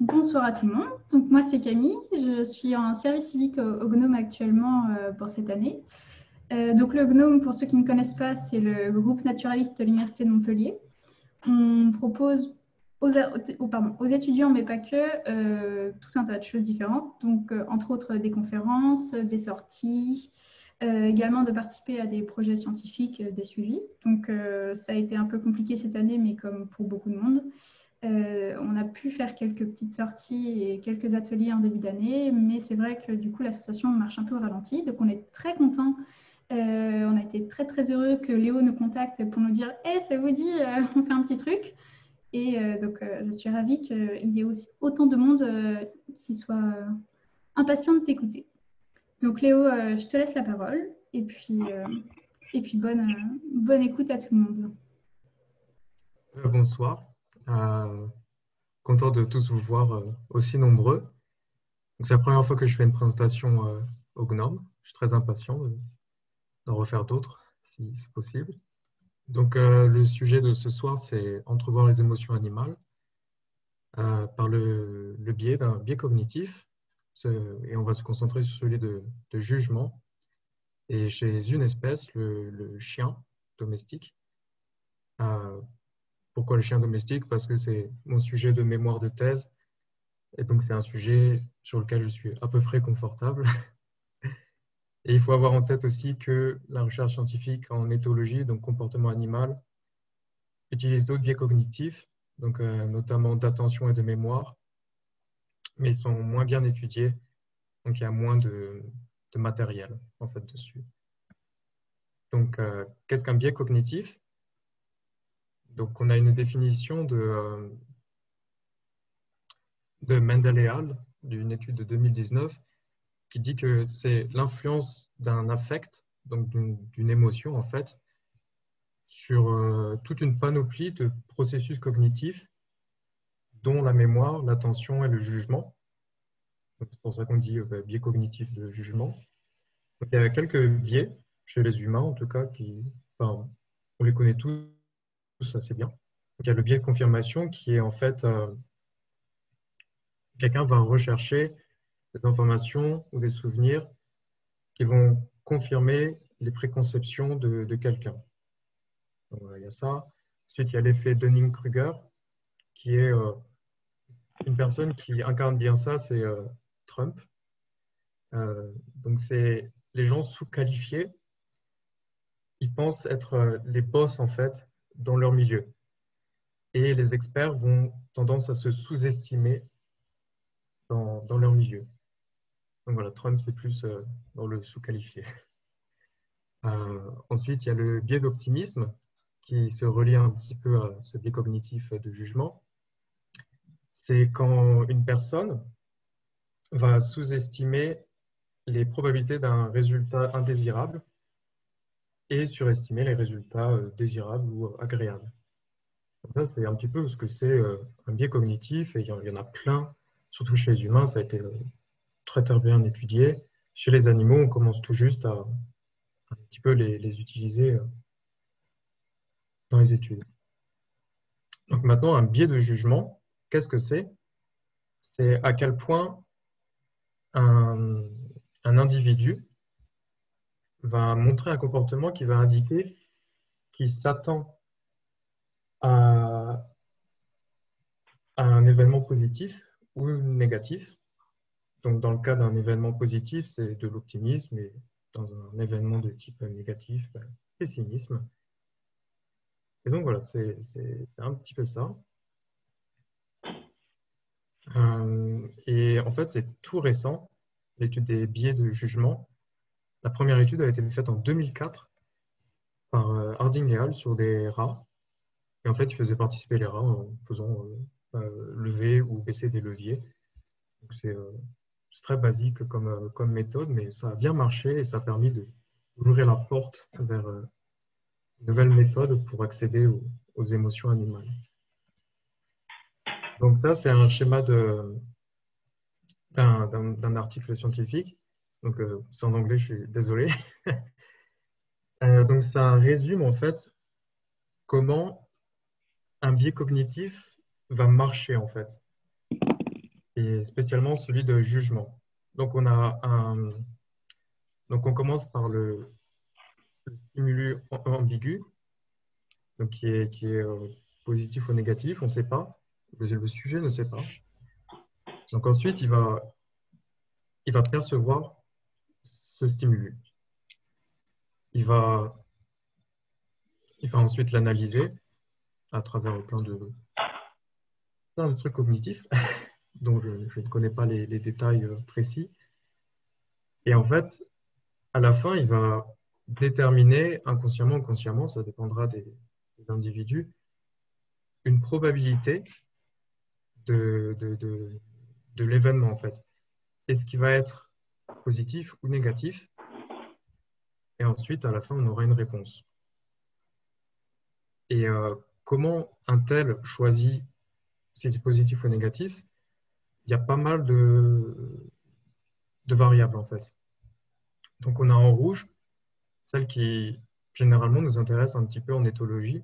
Bonsoir à tout le monde. Donc, moi, c'est Camille. Je suis en service civique au GNOME actuellement pour cette année. Donc, le GNOME, pour ceux qui ne connaissent pas, c'est le groupe naturaliste de l'Université de Montpellier. On propose aux étudiants, mais pas que, tout un tas de choses différentes. Donc, entre autres, des conférences, des sorties, également de participer à des projets scientifiques, des suivis. Donc, ça a été un peu compliqué cette année, mais comme pour beaucoup de monde. On a pu faire quelques petites sorties et quelques ateliers en début d'année, mais c'est vrai que du coup l'association marche un peu au ralenti. Donc on est très content. On a été très très heureux que Léo nous contacte pour nous dire hey, ça vous dit, on fait un petit truc. Et je suis ravie qu'il y ait aussi autant de monde qui soit impatient de t'écouter. Donc Léo, je te laisse la parole et puis bonne écoute à tout le monde. Bonsoir. Euh, Content de tous vous voir aussi nombreux. Donc, c'est la première fois que je fais une présentation au GNOME. Je suis très impatient d'en refaire d'autres, si c'est possible. Donc, le sujet de ce soir, c'est entrevoir les émotions animales par le biais d'un biais cognitif. Et on va se concentrer sur celui de jugement. Et chez une espèce, le chien domestique. Euh, Pourquoi le chien domestique? Parce que c'est mon sujet de mémoire de thèse. Et donc, c'est un sujet sur lequel je suis à peu près confortable. Et il faut avoir en tête aussi que la recherche scientifique en éthologie, donc comportement animal, utilise d'autres biais cognitifs, donc notamment d'attention et de mémoire, mais ils sont moins bien étudiés, donc il y a moins de matériel en fait dessus. Donc, qu'est-ce qu'un biais cognitif? Donc, on a une définition de Mendel et al. D'une étude de 2019 qui dit que c'est l'influence d'un affect, donc d'une émotion en fait, sur toute une panoplie de processus cognitifs, dont la mémoire, l'attention et le jugement. C'est pour ça qu'on dit biais cognitif de jugement. Donc, il y a quelques biais, chez les humains en tout cas, enfin, on les connaît tous assez bien. Donc, il y a le biais de confirmation qui est en fait, quelqu'un va rechercher des informations ou des souvenirs qui vont confirmer les préconceptions de quelqu'un. Donc, voilà, il y a ça. Ensuite, il y a l'effet Dunning-Kruger, qui est une personne qui incarne bien ça, c'est Trump. Donc, c'est les gens sous-qualifiés. Ils pensent être les boss, en fait, dans leur milieu. Et les experts vont tendance à se sous-estimer dans leur milieu. Donc voilà, Trump, c'est plus dans le sous-qualifié. Ensuite, il y a le biais d'optimisme qui se relie un petit peu à ce biais cognitif de jugement. C'est quand une personne va sous-estimer les probabilités d'un résultat indésirable et surestimer les résultats désirables ou agréables. Donc ça, c'est un petit peu ce que c'est un biais cognitif, et il y en a plein, surtout chez les humains, ça a été très très bien étudié. Chez les animaux, on commence tout juste à un petit peu les utiliser dans les études. Donc maintenant, un biais de jugement, qu'est-ce que c'est? C'est à quel point un, un individu va montrer un comportement qui va indiquer qu'il s'attend à, à un événement positif ou négatif. Donc, dans le cas d'un événement positif, c'est de l'optimisme, et dans un événement de type négatif, pessimisme. Et donc, voilà, c'est un petit peu ça. Et en fait, c'est tout récent, l'étude des biais de jugement. La première étude a été faite en 2004 par Harding et al. Sur des rats. Et en fait, ils faisaient participer les rats en faisant lever ou baisser des leviers. Donc, c'est très basique comme méthode, mais ça a bien marché et ça a permis d'ouvrir la porte vers une nouvelle méthode pour accéder aux émotions animales. Donc ça, c'est un schéma d'un article scientifique. Donc c'est en anglais, je suis désolé. Donc ça résume en fait comment un biais cognitif va marcher en fait. et spécialement celui de jugement. Donc, donc on commence par le stimulus ambigu, donc qui est positif ou négatif, on ne sait pas. Le sujet ne sait pas. Donc ensuite, il va percevoir ce stimulus. Il va, il va ensuite l'analyser à travers plein de trucs cognitifs dont je ne connais pas les détails précis. Et en fait, à la fin, il va déterminer inconsciemment ou consciemment, ça dépendra des individus, une probabilité de l'événement en fait. Est-ce qu'il va être positif ou négatif? Et ensuite, à la fin, on aura une réponse. Et comment un tel choisit si c'est positif ou négatif? Il y a pas mal de variables en fait. Donc on a en rouge celle qui généralement nous intéresse un petit peu en éthologie,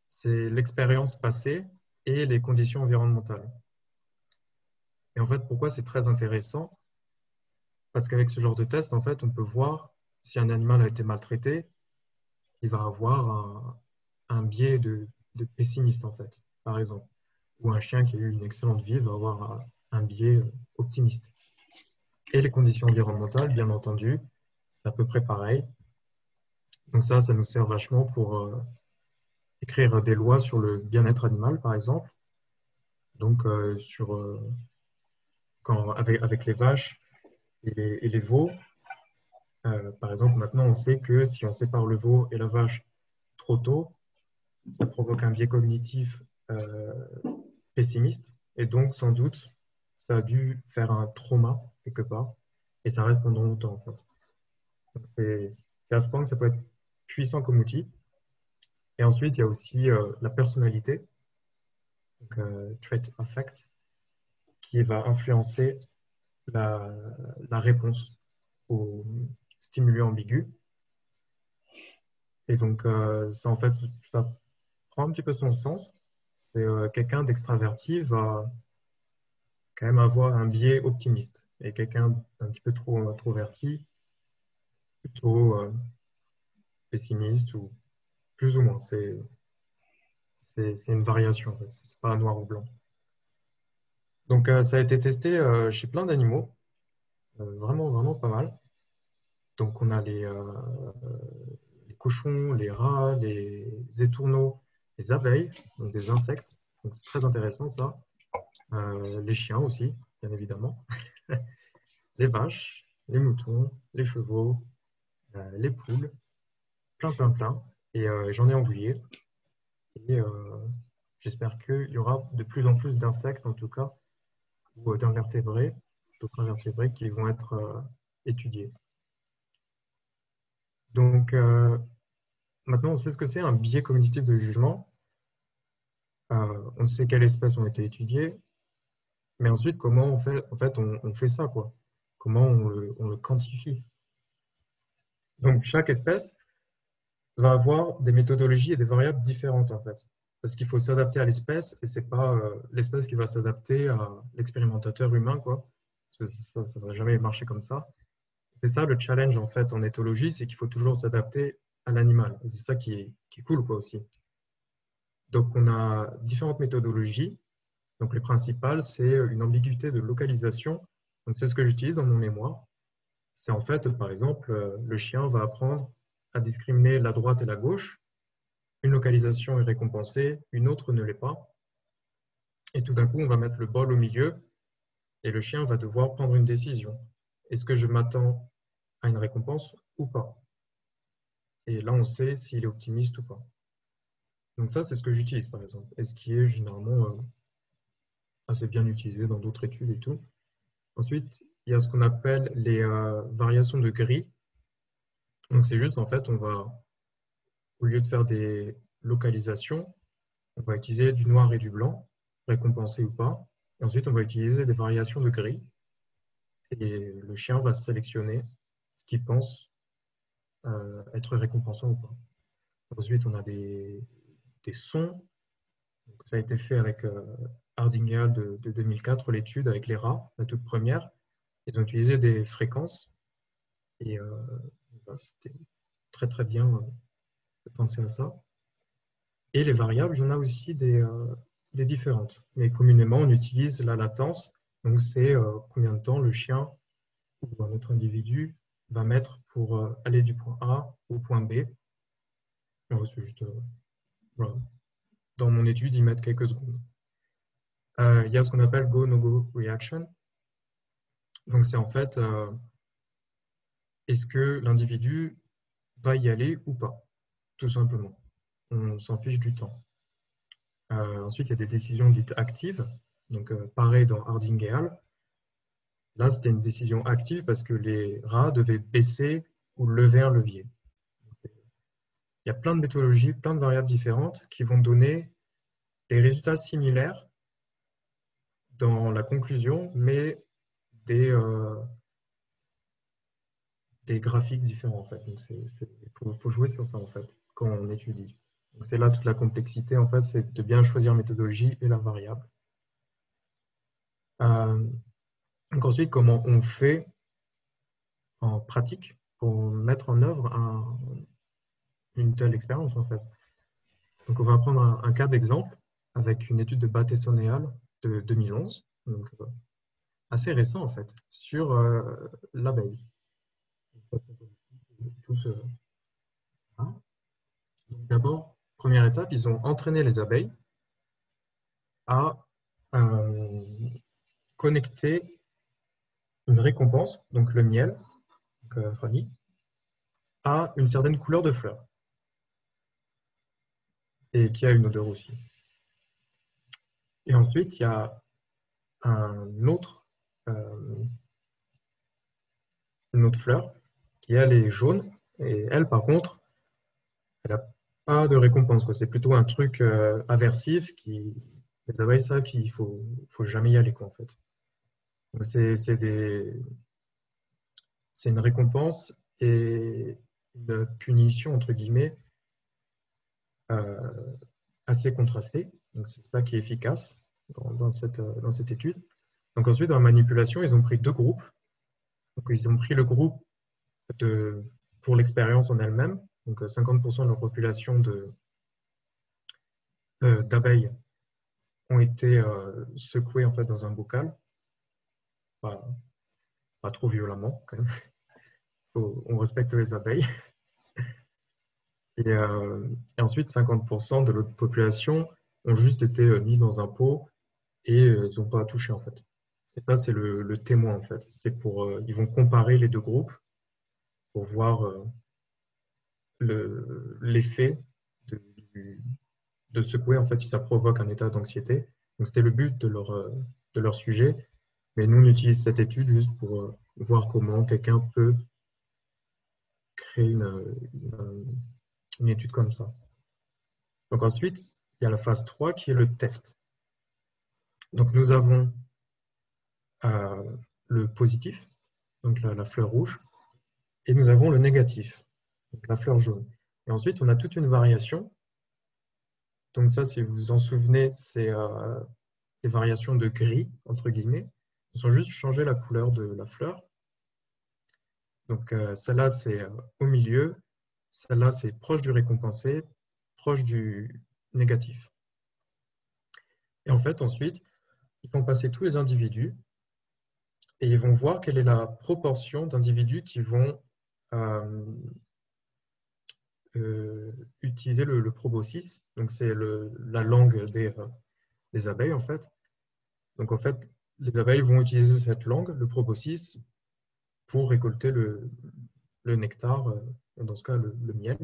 c'est l'expérience passée et les conditions environnementales. Et en fait, pourquoi c'est très intéressant? Parce qu'avec ce genre de test, en fait, on peut voir si un animal a été maltraité, il va avoir un biais de pessimiste, en fait, par exemple. Ou un chien qui a eu une excellente vie va avoir un biais optimiste. Et les conditions environnementales, bien entendu, c'est à peu près pareil. Donc ça nous sert vachement pour écrire des lois sur le bien-être animal, par exemple. Donc, avec les vaches et les veaux, par exemple, maintenant, on sait que si on sépare le veau et la vache trop tôt, ça provoque un biais cognitif euh, pessimiste. Et donc, sans doute, ça a dû faire un trauma quelque part. Et ça reste pendant longtemps, en fait. Donc, c'est à ce point que ça peut être puissant comme outil. Et ensuite, il y a aussi la personnalité, donc trait affect, qui va influencer la, la réponse au stimulus ambigu. Et donc, ça, en fait, ça prend un petit peu son sens. C'est quelqu'un d'extraverti va quand même avoir un biais optimiste. Et quelqu'un d'un petit peu trop introverti, plutôt pessimiste, ou plus ou moins. C'est une variation, en fait. C'est pas noir ou blanc. Donc, ça a été testé chez plein d'animaux. Vraiment, vraiment pas mal. Donc, on a les cochons, les rats, les étourneaux, les abeilles, donc des insectes. Donc, c'est très intéressant, ça. Les chiens aussi, bien évidemment. Les vaches, les moutons, les chevaux, les poules, plein, plein, plein. Et j'en ai oublié. Et j'espère qu'il y aura de plus en plus d'insectes, en tout cas, ou d'invertébrés, d'autres invertébrés qui vont être étudiés. Donc, maintenant, on sait ce que c'est un biais cognitif de jugement. On sait quelles espèces ont été étudiées. Mais ensuite, comment on fait, en fait, on fait ça, quoi? Comment on le quantifie? Donc, chaque espèce va avoir des méthodologies et des variables différentes, en fait. Parce qu'il faut s'adapter à l'espèce et c'est pas l'espèce qui va s'adapter à l'expérimentateur humain, quoi. Ça ne va jamais marcher comme ça. C'est ça le challenge, en fait, en éthologie, c'est qu'il faut toujours s'adapter à l'animal. C'est ça qui est cool, quoi, aussi. Donc, on a différentes méthodologies. Donc, les principales, c'est une ambiguïté de localisation. Donc, c'est ce que j'utilise dans mon mémoire. C'est en fait, par exemple, le chien va apprendre à discriminer la droite et la gauche. Une localisation est récompensée, une autre ne l'est pas. Et tout d'un coup, on va mettre le bol au milieu et le chien va devoir prendre une décision. Est-ce que je m'attends à une récompense ou pas? Et là, on sait s'il est optimiste ou pas. Donc ça, c'est ce que j'utilise, par exemple, et ce qui est généralement assez bien utilisé dans d'autres études et tout. Ensuite, il y a ce qu'on appelle les variations de gris. Donc c'est juste, en fait, on va, au lieu de faire des localisations, on va utiliser du noir et du blanc, récompensé ou pas. Et ensuite, on va utiliser des variations de gris. Et le chien va sélectionner ce qu'il pense être récompensant ou pas. Ensuite, on a des sons. Donc, ça a été fait avec Harding de 2004, l'étude avec les rats, la toute première. Ils ont utilisé des fréquences et c'était très très bien de penser à ça. Et les variables, il y en a aussi des différentes. Mais communément, on utilise la latence. Donc, c'est combien de temps le chien ou un autre individu va mettre pour aller du point A au point B. C'est juste, voilà. Dans mon étude, ils mettent quelques secondes. Il y a ce qu'on appelle go-no-go reaction. Donc, c'est en fait, est-ce que l'individu va y aller ou pas, tout simplement. On s'en fiche du temps. Ensuite, il y a des décisions dites actives. Donc, pareil dans Harding et Hall. Là, c'était une décision active parce que les rats devaient baisser ou lever un levier. Il y a plein de méthodologies, plein de variables différentes qui vont donner des résultats similaires dans la conclusion, mais des graphiques différents en fait. Donc, faut jouer sur ça en fait quand on étudie. C'est là toute la complexité en fait, c'est de bien choisir la méthodologie et la variable. Donc ensuite, comment on fait en pratique pour mettre en œuvre une telle expérience en fait. Donc on va prendre un cas d'exemple avec une étude de Bateson et al. De 2011, donc assez récent en fait, sur l'abeille. D'abord, première étape, ils ont entraîné les abeilles à connecter une récompense, donc le miel, donc, honey, à une certaine couleur de fleur et qui a une odeur aussi. Et ensuite, il y a une autre fleur qui, elle, est jaune. Et elle, par contre, elle n'a pas de récompense. C'est plutôt un truc aversif qui, les abeilles savent qu'il faut jamais y aller, quoi, en fait. Donc, c'est une récompense et une punition, entre guillemets, assez contrastée. Donc, c'est ça qui est efficace dans cette étude. Donc, ensuite, dans la manipulation, ils ont pris deux groupes. Donc, ils ont pris le groupe pour l'expérience en elle-même. Donc, 50% de la population d'abeilles ont été secouées en fait, dans un bocal. Pas trop violemment, quand même. On respecte les abeilles. Et ensuite, 50% de l'autre population ont juste été mis dans un pot et ils n'ont pas touché, en fait. Et ça, c'est le témoin, en fait. Ils vont comparer les deux groupes pour voir l'effet de secouer, en fait, si ça provoque un état d'anxiété. Donc, c'était le but de leur sujet. Mais nous, on utilise cette étude juste pour voir comment quelqu'un peut créer une étude comme ça. Donc, ensuite, il y a la phase 3 qui est le test. Donc, nous avons le positif, donc la fleur rouge, et nous avons le négatif, donc la fleur jaune. Et ensuite, on a toute une variation. Donc ça, si vous vous en souvenez, c'est les variations de gris, entre guillemets. Ils ont juste changé la couleur de la fleur. Donc celle-là, c'est au milieu. Celle-là, c'est proche du récompensé, proche du négatif. Et en fait, ensuite, ils vont passer tous les individus et ils vont voir quelle est la proportion d'individus qui vont utiliser le proboscis. Donc, c'est la langue des abeilles, en fait. Donc, en fait, les abeilles vont utiliser cette langue, le proboscis, pour récolter le nectar, dans ce cas, le miel.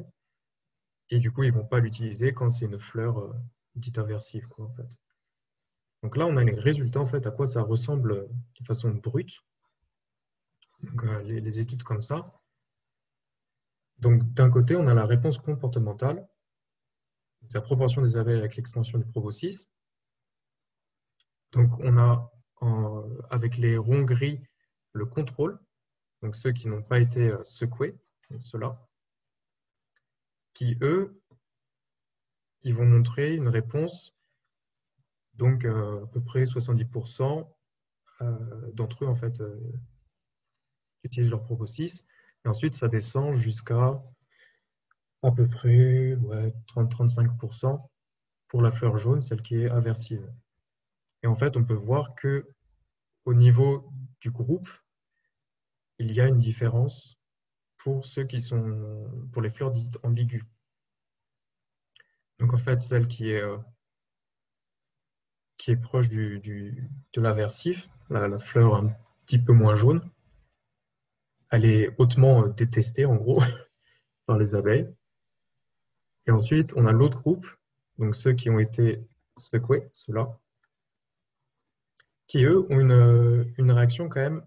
Et du coup, ils ne vont pas l'utiliser quand c'est une fleur dite aversive, quoi, en fait. Donc là, on a les résultats, en fait, à quoi ça ressemble de façon brute. Donc, les études comme ça. Donc, d'un côté, on a la réponse comportementale, c'est la proportion des abeilles avec l'extension du proboscis. Donc, on a, avec les ronds gris, le contrôle, donc ceux qui n'ont pas été secoués, donc ceux-là, qui, eux, ils vont montrer une réponse Donc, à peu près 70% d'entre eux, en fait, utilisent leur propre 6. Et ensuite, ça descend jusqu'à peu près ouais, 30-35% pour la fleur jaune, celle qui est aversive. Et en fait, on peut voir que au niveau du groupe, il y a une différence pour ceux qui sont pour les fleurs dites ambiguës. Donc en fait, celle qui est proche de l'aversif, la fleur un petit peu moins jaune, elle est hautement détestée en gros par les abeilles. Et ensuite, on a l'autre groupe, donc ceux qui ont été secoués, ceux-là, qui eux ont une réaction quand même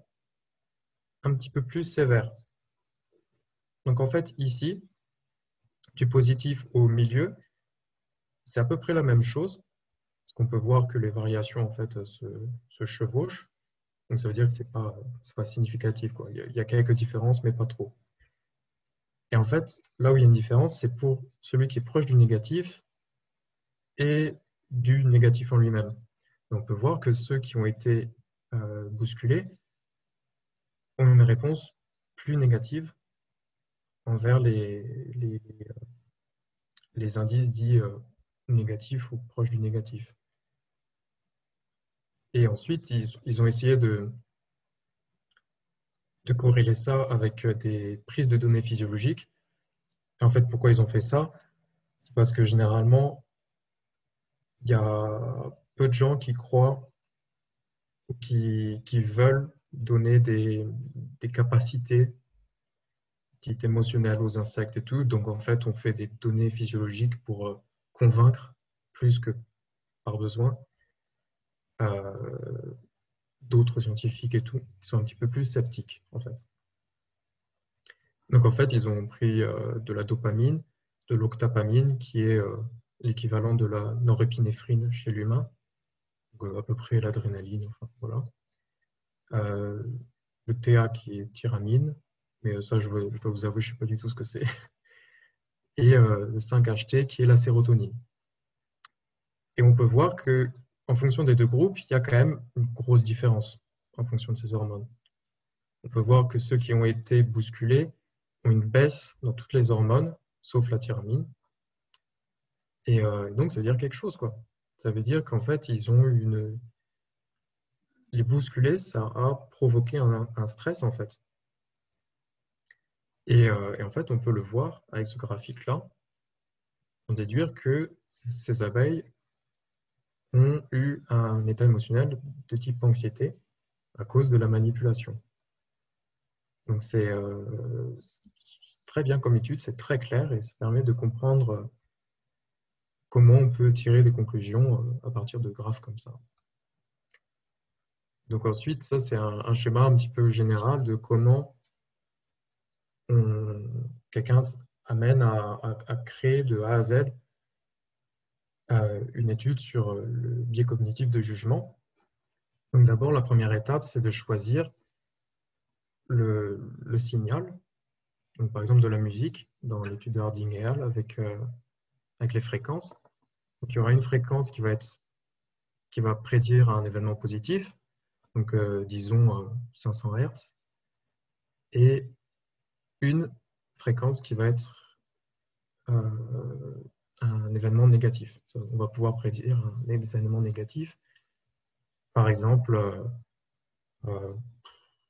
un petit peu plus sévère. Donc en fait, ici, du positif au milieu, c'est à peu près la même chose, parce qu'on peut voir que les variations en fait se chevauchent. Donc ça veut dire que c'est pas significatif, quoi. Il y a quelques différences, mais pas trop. Et en fait, là où il y a une différence, c'est pour celui qui est proche du négatif et du négatif en lui-même. On peut voir que ceux qui ont été bousculés ont une réponse plus négative envers les indices dits négatifs ou proches du négatif. Et ensuite, ils ont essayé de corréler ça avec des prises de données physiologiques. Et en fait, pourquoi ils ont fait ça? C'est parce que généralement, il y a peu de gens qui croient ou qui veulent donner des capacités dites émotionnelles aux insectes et tout. Donc, en fait, on fait des données physiologiques pour convaincre plus que par besoin euh, d'autres scientifiques et tout, qui sont un petit peu plus sceptiques, en fait. Donc, en fait, ils ont pris de la dopamine, de l'octapamine, qui est l'équivalent de la norépinéphrine chez l'humain, à peu près l'adrénaline, enfin, voilà. Euh, le TA qui est tyramine, mais ça, je dois vous avouer, je ne sais pas du tout ce que c'est. Et le 5-HT qui est la sérotonine. Et on peut voir que en fonction des deux groupes, il y a quand même une grosse différence en fonction de ces hormones. On peut voir que ceux qui ont été bousculés ont une baisse dans toutes les hormones, sauf la tyramine. Et donc, ça veut dire quelque chose, quoi. Ça veut dire qu'en fait, ils ont les bousculés, ça a provoqué un stress, en fait. Et en fait, on peut le voir avec ce graphique-là, en déduire que ces abeilles ont eu un état émotionnel de type anxiété à cause de la manipulation. Donc c'est très bien comme étude, c'est très clair et ça permet de comprendre comment on peut tirer des conclusions à partir de graphes comme ça. Donc ensuite, ça c'est un schéma un petit peu général de comment quelqu'un amène à créer de A à Z une étude sur le biais cognitif de jugement. Donc d'abord, la première étape, c'est de choisir le signal. Donc par exemple de la musique, dans l'étude de Harding et al. Avec les fréquences. Donc il y aura une fréquence qui va prédire un événement positif, donc disons 500 Hz, et une fréquence qui va être un événement négatif. On va pouvoir prédire un événement négatif, par exemple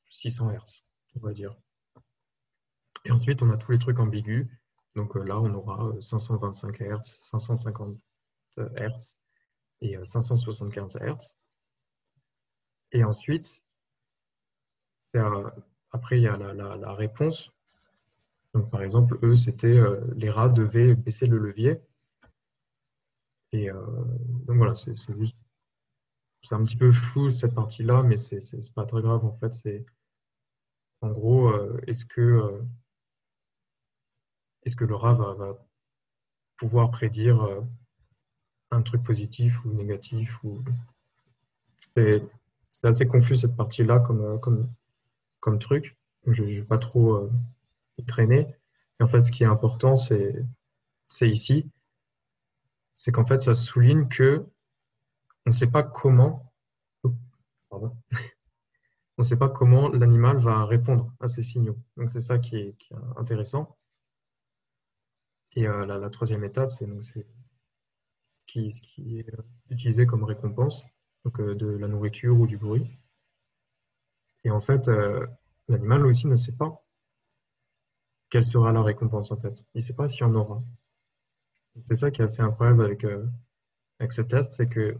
600 Hz, on va dire. Et ensuite, on a tous les trucs ambigus. Donc là, on aura 525 Hz, 550 Hz et 575 Hz. Et ensuite, après, il y a la réponse. Donc, par exemple, eux, c'était les rats devaient baisser le levier. Et donc voilà, c'est un petit peu flou cette partie-là, mais c'est pas très grave en fait. C'est en gros, est-ce que le rat va pouvoir prédire un truc positif ou négatif c'est assez confus cette partie-là comme truc. Je ne vais pas trop y traîner. Et en fait, ce qui est important, c'est ici, c'est qu'en fait, ça souligne que on ne sait pas comment, pardon, on ne sait pas comment l'animal va répondre à ces signaux. Donc c'est ça qui est intéressant. Et la troisième étape, c'est ce qui est utilisé comme récompense, donc de la nourriture ou du bruit. Et en fait, l'animal aussi ne sait pas quelle sera la récompense en fait. Il ne sait pas s'il y en aura. C'est ça qui est assez incroyable avec ce test, c'est que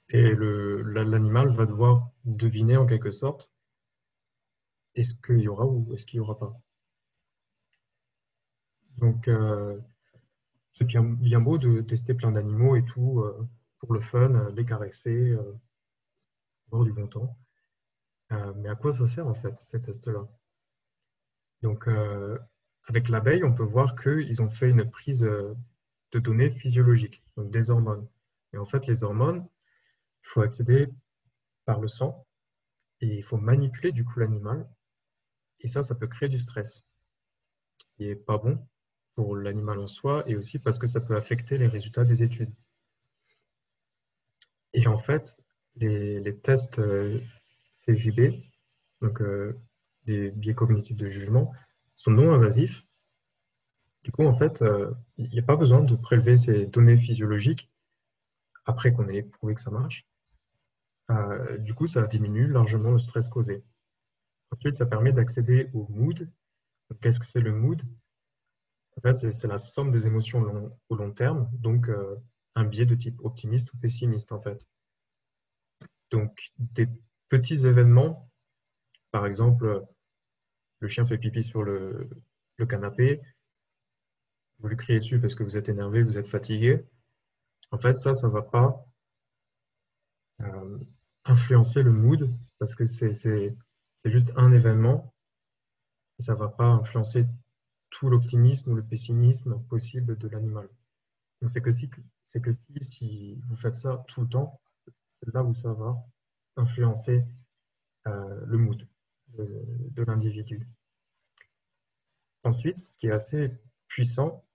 l'animal va devoir deviner en quelque sorte est-ce qu'il y aura ou est-ce qu'il n'y aura pas. Donc, c'est bien beau de tester plein d'animaux et tout pour le fun, les caresser, avoir du bon temps. Mais à quoi ça sert en fait ces tests-là? Donc, avec l'abeille, on peut voir qu'ils ont fait une prise de données physiologiques, donc des hormones. Et en fait, les hormones, il faut accéder par le sang et il faut manipuler du coup l'animal. Et ça peut créer du stress, qui n'est pas bon pour l'animal en soi et aussi parce que ça peut affecter les résultats des études. Et en fait, les tests CJB, donc des biais cognitifs de jugement, sont non invasifs. Du coup, en fait, il n'y a pas besoin de prélever ces données physiologiques après qu'on ait prouvé que ça marche. Du coup, ça diminue largement le stress causé. Ensuite, ça permet d'accéder au mood. Qu'est-ce que c'est le mood? En fait, c'est la somme des émotions au long terme, donc un biais de type optimiste ou pessimiste en fait. Donc, des petits événements, par exemple, le chien fait pipi sur le canapé, vous lui criez dessus parce que vous êtes énervé, vous êtes fatigué. En fait, ça ne va pas euh, influencer le mood parce que c'est juste un événement. Ça ne va pas influencer tout l'optimisme ou le pessimisme possible de l'animal. Donc, c'est que si vous faites ça tout le temps, c'est là où ça va influencer le mood de l'individu. Ensuite, ce qui est assez puissant,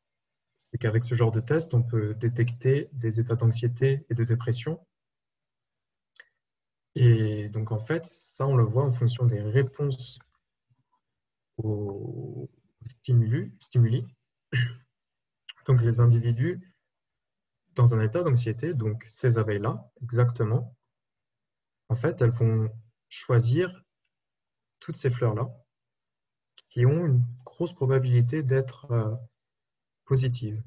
c'est qu'avec ce genre de test, on peut détecter des états d'anxiété et de dépression. Et donc, en fait, ça, on le voit en fonction des réponses aux stimuli. Donc, les individus dans un état d'anxiété, donc ces abeilles-là, exactement, en fait, elles vont choisir toutes ces fleurs-là qui ont une grosse probabilité d'être positives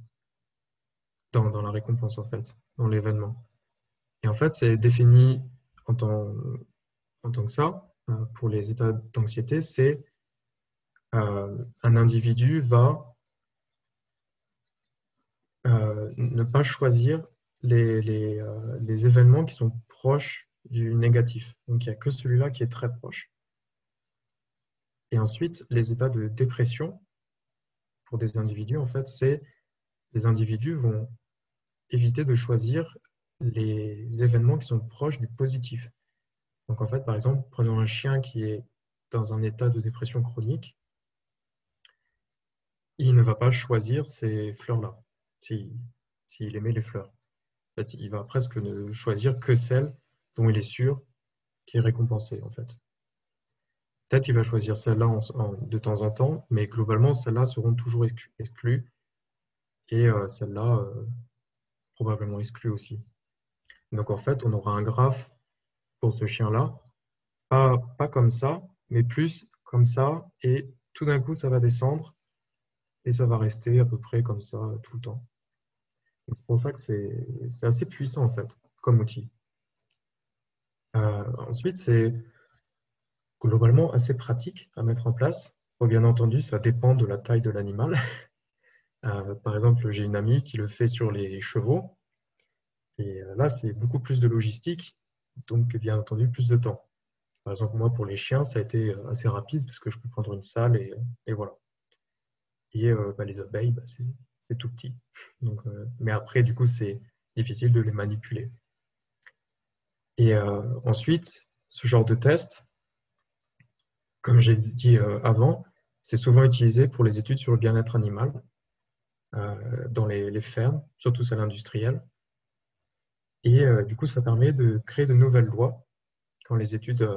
dans la récompense, en fait, dans l'événement. Et en fait, c'est défini en tant, en tant que ça, pour les états d'anxiété, c'est un individu va ne pas choisir les événements qui sont proches du négatif. Donc, il n'y a que celui-là qui est très proche. Et ensuite, les états de dépression, pour des individus, en fait, c'est les individus vont éviter de choisir les événements qui sont proches du positif. Donc, en fait, par exemple, prenons un chien qui est dans un état de dépression chronique, il ne va pas choisir ces fleurs-là, s'il aimait les fleurs. En fait, il va presque ne choisir que celles dont il est sûr qui est récompensée, en fait. Peut-être il va choisir celles-là de temps en temps, mais globalement, celles-là seront toujours exclues et celles-là probablement exclues aussi. Donc, en fait, on aura un graphe pour ce chien-là, pas comme ça, mais plus comme ça, et tout d'un coup, ça va descendre et ça va rester à peu près comme ça tout le temps. C'est pour ça que c'est assez puissant, en fait, comme outil. Ensuite, c'est globalement assez pratique à mettre en place. Bon, bien entendu, ça dépend de la taille de l'animal. Par exemple, j'ai une amie qui le fait sur les chevaux. Et là, c'est beaucoup plus de logistique, donc bien entendu, plus de temps. Par exemple, moi, pour les chiens, ça a été assez rapide parce que je peux prendre une salle et voilà. Et les abeilles, c'est tout petit. Donc, mais après, du coup, c'est difficile de les manipuler. Et ensuite, ce genre de test, comme j'ai dit avant, c'est souvent utilisé pour les études sur le bien-être animal dans les fermes, surtout celles industrielles. Et du coup, ça permet de créer de nouvelles lois quand les études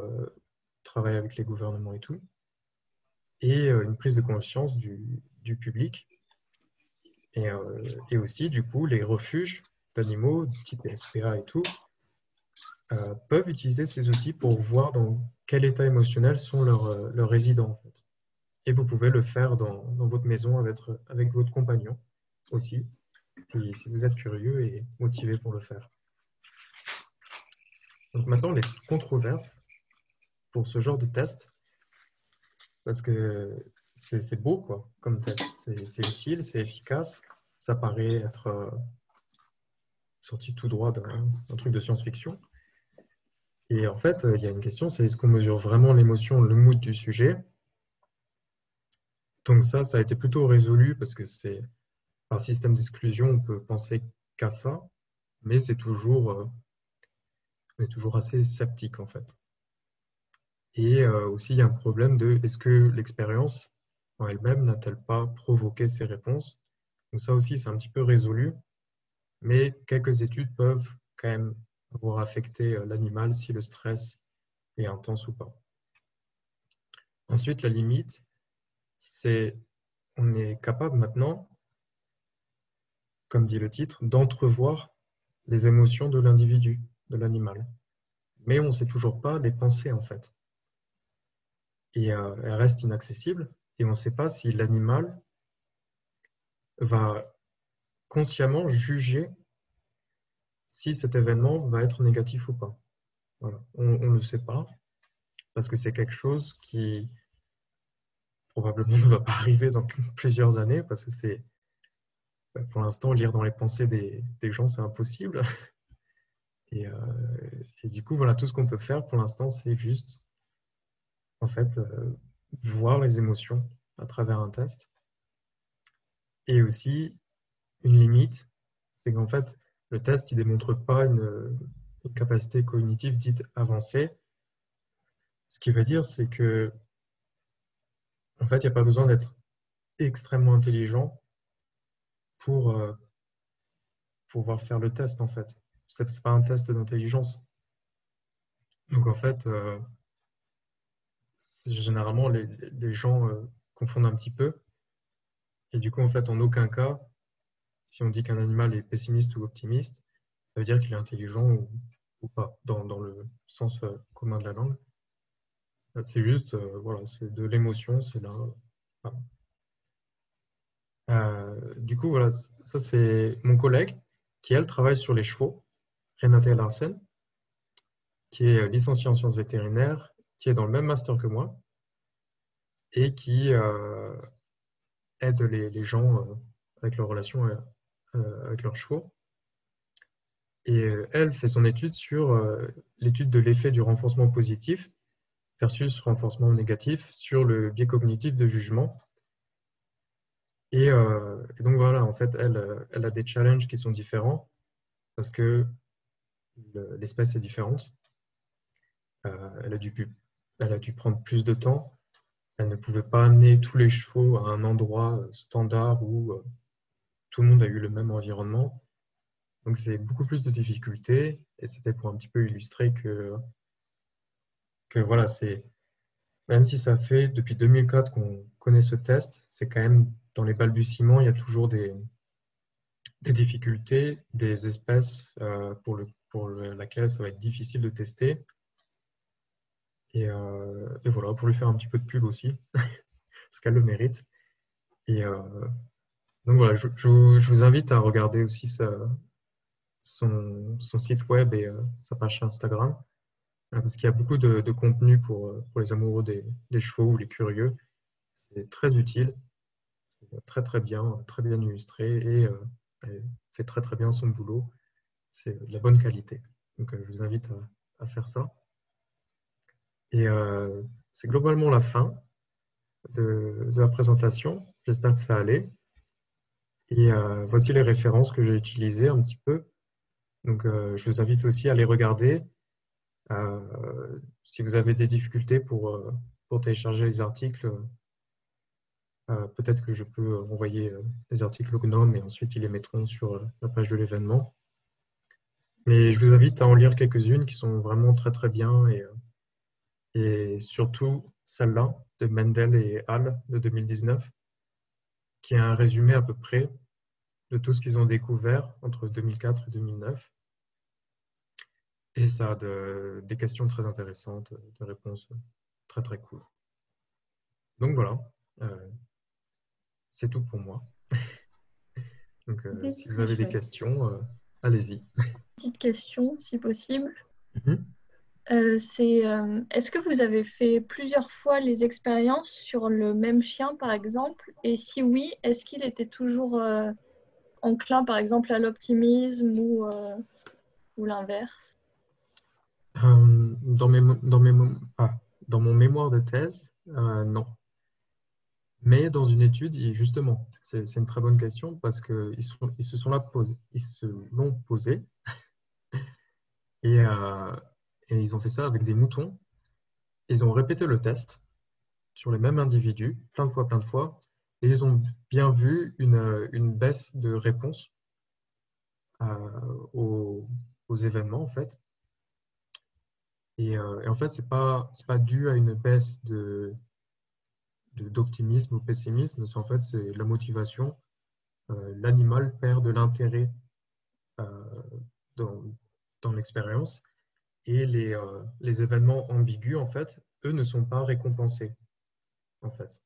travaillent avec les gouvernements et tout, et une prise de conscience du public. Et aussi, du coup, les refuges d'animaux, type SPA et tout, peuvent utiliser ces outils pour voir dans quel état émotionnel sont leurs résidents, en fait. Et vous pouvez le faire dans votre maison avec votre compagnon aussi, si vous êtes curieux et motivé pour le faire. Donc maintenant, les controverses pour ce genre de test, parce que c'est beau, quoi, comme test. C'est utile, c'est efficace, ça paraît être sorti tout droit d'un truc de science-fiction. Et en fait, il y a une question, c'est est-ce qu'on mesure vraiment l'émotion, le mood du sujet? Donc ça a été plutôt résolu parce que c'est par système d'exclusion, on peut penser qu'à ça, mais on est toujours assez sceptique en fait. Et aussi, il y a un problème de est-ce que l'expérience en elle-même n'a-t-elle pas provoqué ces réponses? Donc ça aussi, c'est un petit peu résolu, mais quelques études peuvent quand même avoir affecté l'animal si le stress est intense ou pas. Ensuite, la limite, c'est on est capable maintenant, comme dit le titre, d'entrevoir les émotions de l'individu, de l'animal. Mais on ne sait toujours pas les penser en fait. Et elles restent inaccessibles et on ne sait pas si l'animal va consciemment juger si cet événement va être négatif ou pas. Voilà. On ne le sait pas parce que c'est quelque chose qui probablement ne va pas arriver dans plusieurs années parce que c'est pour l'instant lire dans les pensées des gens c'est impossible. Et, et, du coup voilà tout ce qu'on peut faire pour l'instant c'est juste en fait voir les émotions à travers un test. Et aussi une limite, c'est qu'en fait le test il démontre pas une capacité cognitive dite avancée. Ce qui veut dire c'est que en fait il n'y a pas besoin d'être extrêmement intelligent pour pouvoir faire le test en fait. C'est pas un test d'intelligence. Donc en fait, généralement les gens confondent un petit peu. Et du coup, en fait, en aucun cas, si on dit qu'un animal est pessimiste ou optimiste, ça veut dire qu'il est intelligent ou pas, dans le sens commun de la langue. C'est juste, voilà, c'est de l'émotion, c'est là. Voilà. Du coup, voilà, ça c'est mon collègue qui, elle, travaille sur les chevaux, Renate Larsen, qui est licenciée en sciences vétérinaires, qui est dans le même master que moi et qui aide les gens avec leur relation avec leurs chevaux. Et elle fait son étude sur l'étude de l'effet du renforcement positif versus renforcement négatif sur le biais cognitif de jugement. Et donc voilà, en fait, elle a des challenges qui sont différents parce que l'espèce est différente. Elle a dû prendre plus de temps. Elle ne pouvait pas amener tous les chevaux à un endroit standard où tout le monde a eu le même environnement. Donc c'est beaucoup plus de difficultés et c'était pour un petit peu illustrer que voilà, même si ça fait depuis 2004 qu'on connaît ce test, c'est quand même dans les balbutiements, il y a toujours des difficultés, des espèces pour laquelle ça va être difficile de tester. Et voilà, pour lui faire un petit peu de pub aussi, parce qu'elle le mérite. Et donc voilà, je vous invite à regarder aussi son site web et sa page Instagram, parce qu'il y a beaucoup de contenu pour les amoureux des chevaux ou les curieux. C'est très utile, c'est très bien illustré et elle fait très très bien son boulot. C'est de la bonne qualité. Donc je vous invite à faire ça. Et c'est globalement la fin de la présentation. J'espère que ça allait. Et voici les références que j'ai utilisées un petit peu. Donc je vous invite aussi à les regarder. Si vous avez des difficultés pour télécharger les articles, peut-être que je peux envoyer les articles au GNOME et ensuite ils les mettront sur la page de l'événement. Mais je vous invite à en lire quelques-unes qui sont vraiment très très bien et surtout celle-là de Mendel et Hall de 2019 qui est un résumé à peu près de tout ce qu'ils ont découvert entre 2004 et 2009. Et ça a des questions très intéressantes, des réponses très très cool. Donc voilà, euh, c'est tout pour moi. Donc C'était si vous très avez des chouette. questions, allez-y. Petite question, si possible. Mhm. Est-ce que vous avez fait plusieurs fois les expériences sur le même chien, par exemple? Et si oui, est-ce qu'il était toujours enclin, par exemple, à l'optimisme ou l'inverse? Dans mon mémoire de thèse, non. Mais dans une étude, justement, c'est une très bonne question parce ils se sont là posés, ils se l'ont posé et, euh, et ils ont fait ça avec des moutons. Ils ont répété le test sur les mêmes individus, plein de fois, et ils ont bien vu une baisse de réponse aux, aux événements, en fait. Et en fait, c'est pas dû à une baisse d'optimisme ou pessimisme, en fait, c'est la motivation. L'animal perd de l'intérêt euh, dans, dans l'expérience et les événements ambigus, en fait, eux ne sont pas récompensés, en fait.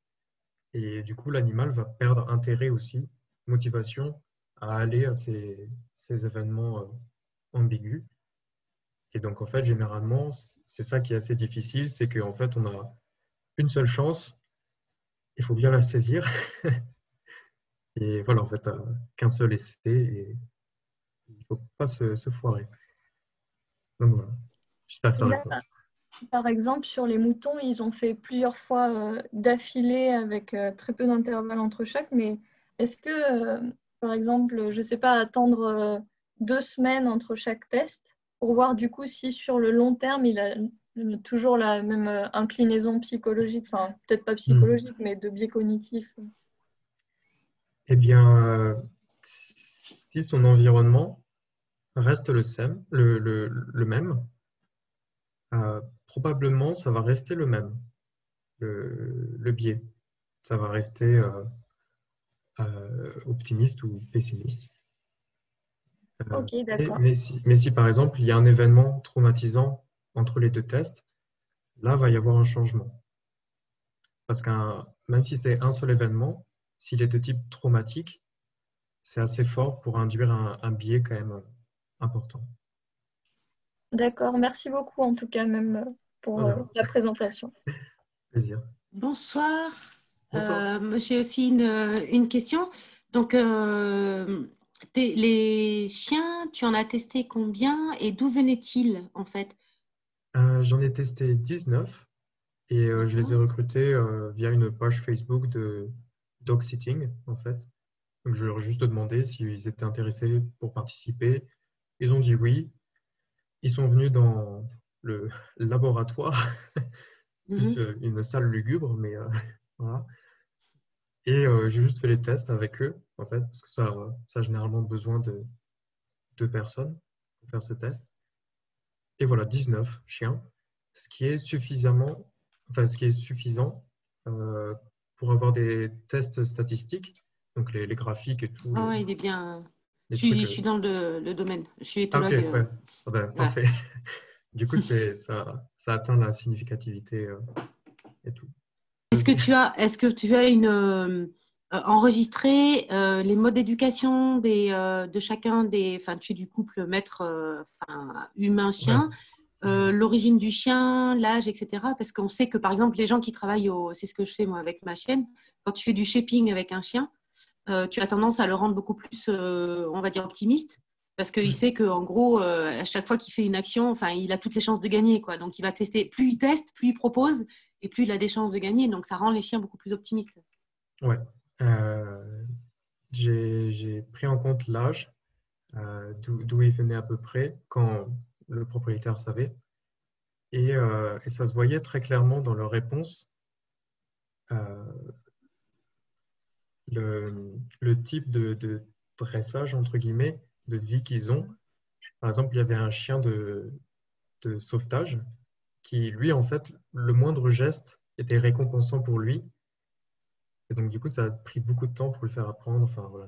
Et du coup, l'animal va perdre intérêt aussi, motivation à aller à ces événements ambigus. Et donc, en fait, généralement, c'est ça qui est assez difficile, c'est qu'en fait, on a une seule chance, il faut bien la saisir. Et voilà, en fait, qu'un seul essai et il ne faut pas se foirer. Donc voilà, j'espère que Et ça là, répond. par exemple, sur les moutons, ils ont fait plusieurs fois d'affilée avec très peu d'intervalle entre chaque, mais est-ce que, par exemple, je ne sais pas, attendre 2 semaines entre chaque test pour voir du coup si sur le long terme, il a toujours la même inclinaison psychologique, enfin peut-être pas Hmm. psychologique, mais de biais cognitifs. Eh bien, si son environnement reste le même, probablement ça va rester le même, le biais. Ça va rester optimiste ou pessimiste. Ok, d'accord. Mais si par exemple il y a un événement traumatisant entre les deux tests, là va y avoir un changement. Parce qu'un même si c'est un seul événement, s'il est de type traumatique, c'est assez fort pour induire un biais quand même important. D'accord, merci beaucoup en tout cas même pour Voilà, la présentation. plaisir. Bonsoir. Bonsoir. J'ai aussi une question. Donc, les chiens, tu en as testé combien et d'où venaient-ils en fait? J'en ai testé 19 et je les ai D'accord. recrutés via une page Facebook de dog sitting en fait. Donc je leur ai juste demandé s'ils étaient intéressés pour participer. Ils ont dit oui. Ils sont venus dans le laboratoire, plus Mhm. une salle lugubre, mais voilà. Et j'ai juste fait les tests avec eux, en fait, parce que ça a généralement besoin de 2 personnes pour faire ce test. Et voilà, 19 chiens, ce qui est ce qui est suffisant euh, pour avoir des tests statistiques, donc les graphiques et tout, Ah ouais, il est bien. les trucs. Je suis dans le domaine. Je suis Ah ok, éthologue. ouais, ah ben, Voilà. parfait. Du coup, ça atteint la significativité et tout. Vas-y. Est-ce que tu as enregistré les modes d'éducation de chacun enfin, tu es du couple maître, enfin, Ouais. humain-chien, l'origine du chien, l'âge, etc. Parce qu'on sait que, par exemple, les gens qui travaillent c'est ce que je fais moi avec ma chienne, quand tu fais du shaping avec un chien, tu as tendance à le rendre beaucoup plus, on va dire, optimiste. Parce qu'il Mm. sait qu'en gros, à chaque fois qu'il fait une action, enfin, il a toutes les chances de gagner, quoi. Donc, il va tester. Plus il teste, plus il propose, et plus il a des chances de gagner. Donc, ça rend les chiens beaucoup plus optimistes. Ouais. Euh, j'ai pris en compte l'âge, d'où il venait à peu près, quand le propriétaire savait. Et ça se voyait très clairement dans leurs réponses, euh, le type de dressage, entre guillemets, de vie qu'ils ont. Par exemple, il y avait un chien de sauvetage qui, lui, en fait, le moindre geste était récompensant pour lui. Et donc, du coup, ça a pris beaucoup de temps pour le faire apprendre. Enfin, voilà,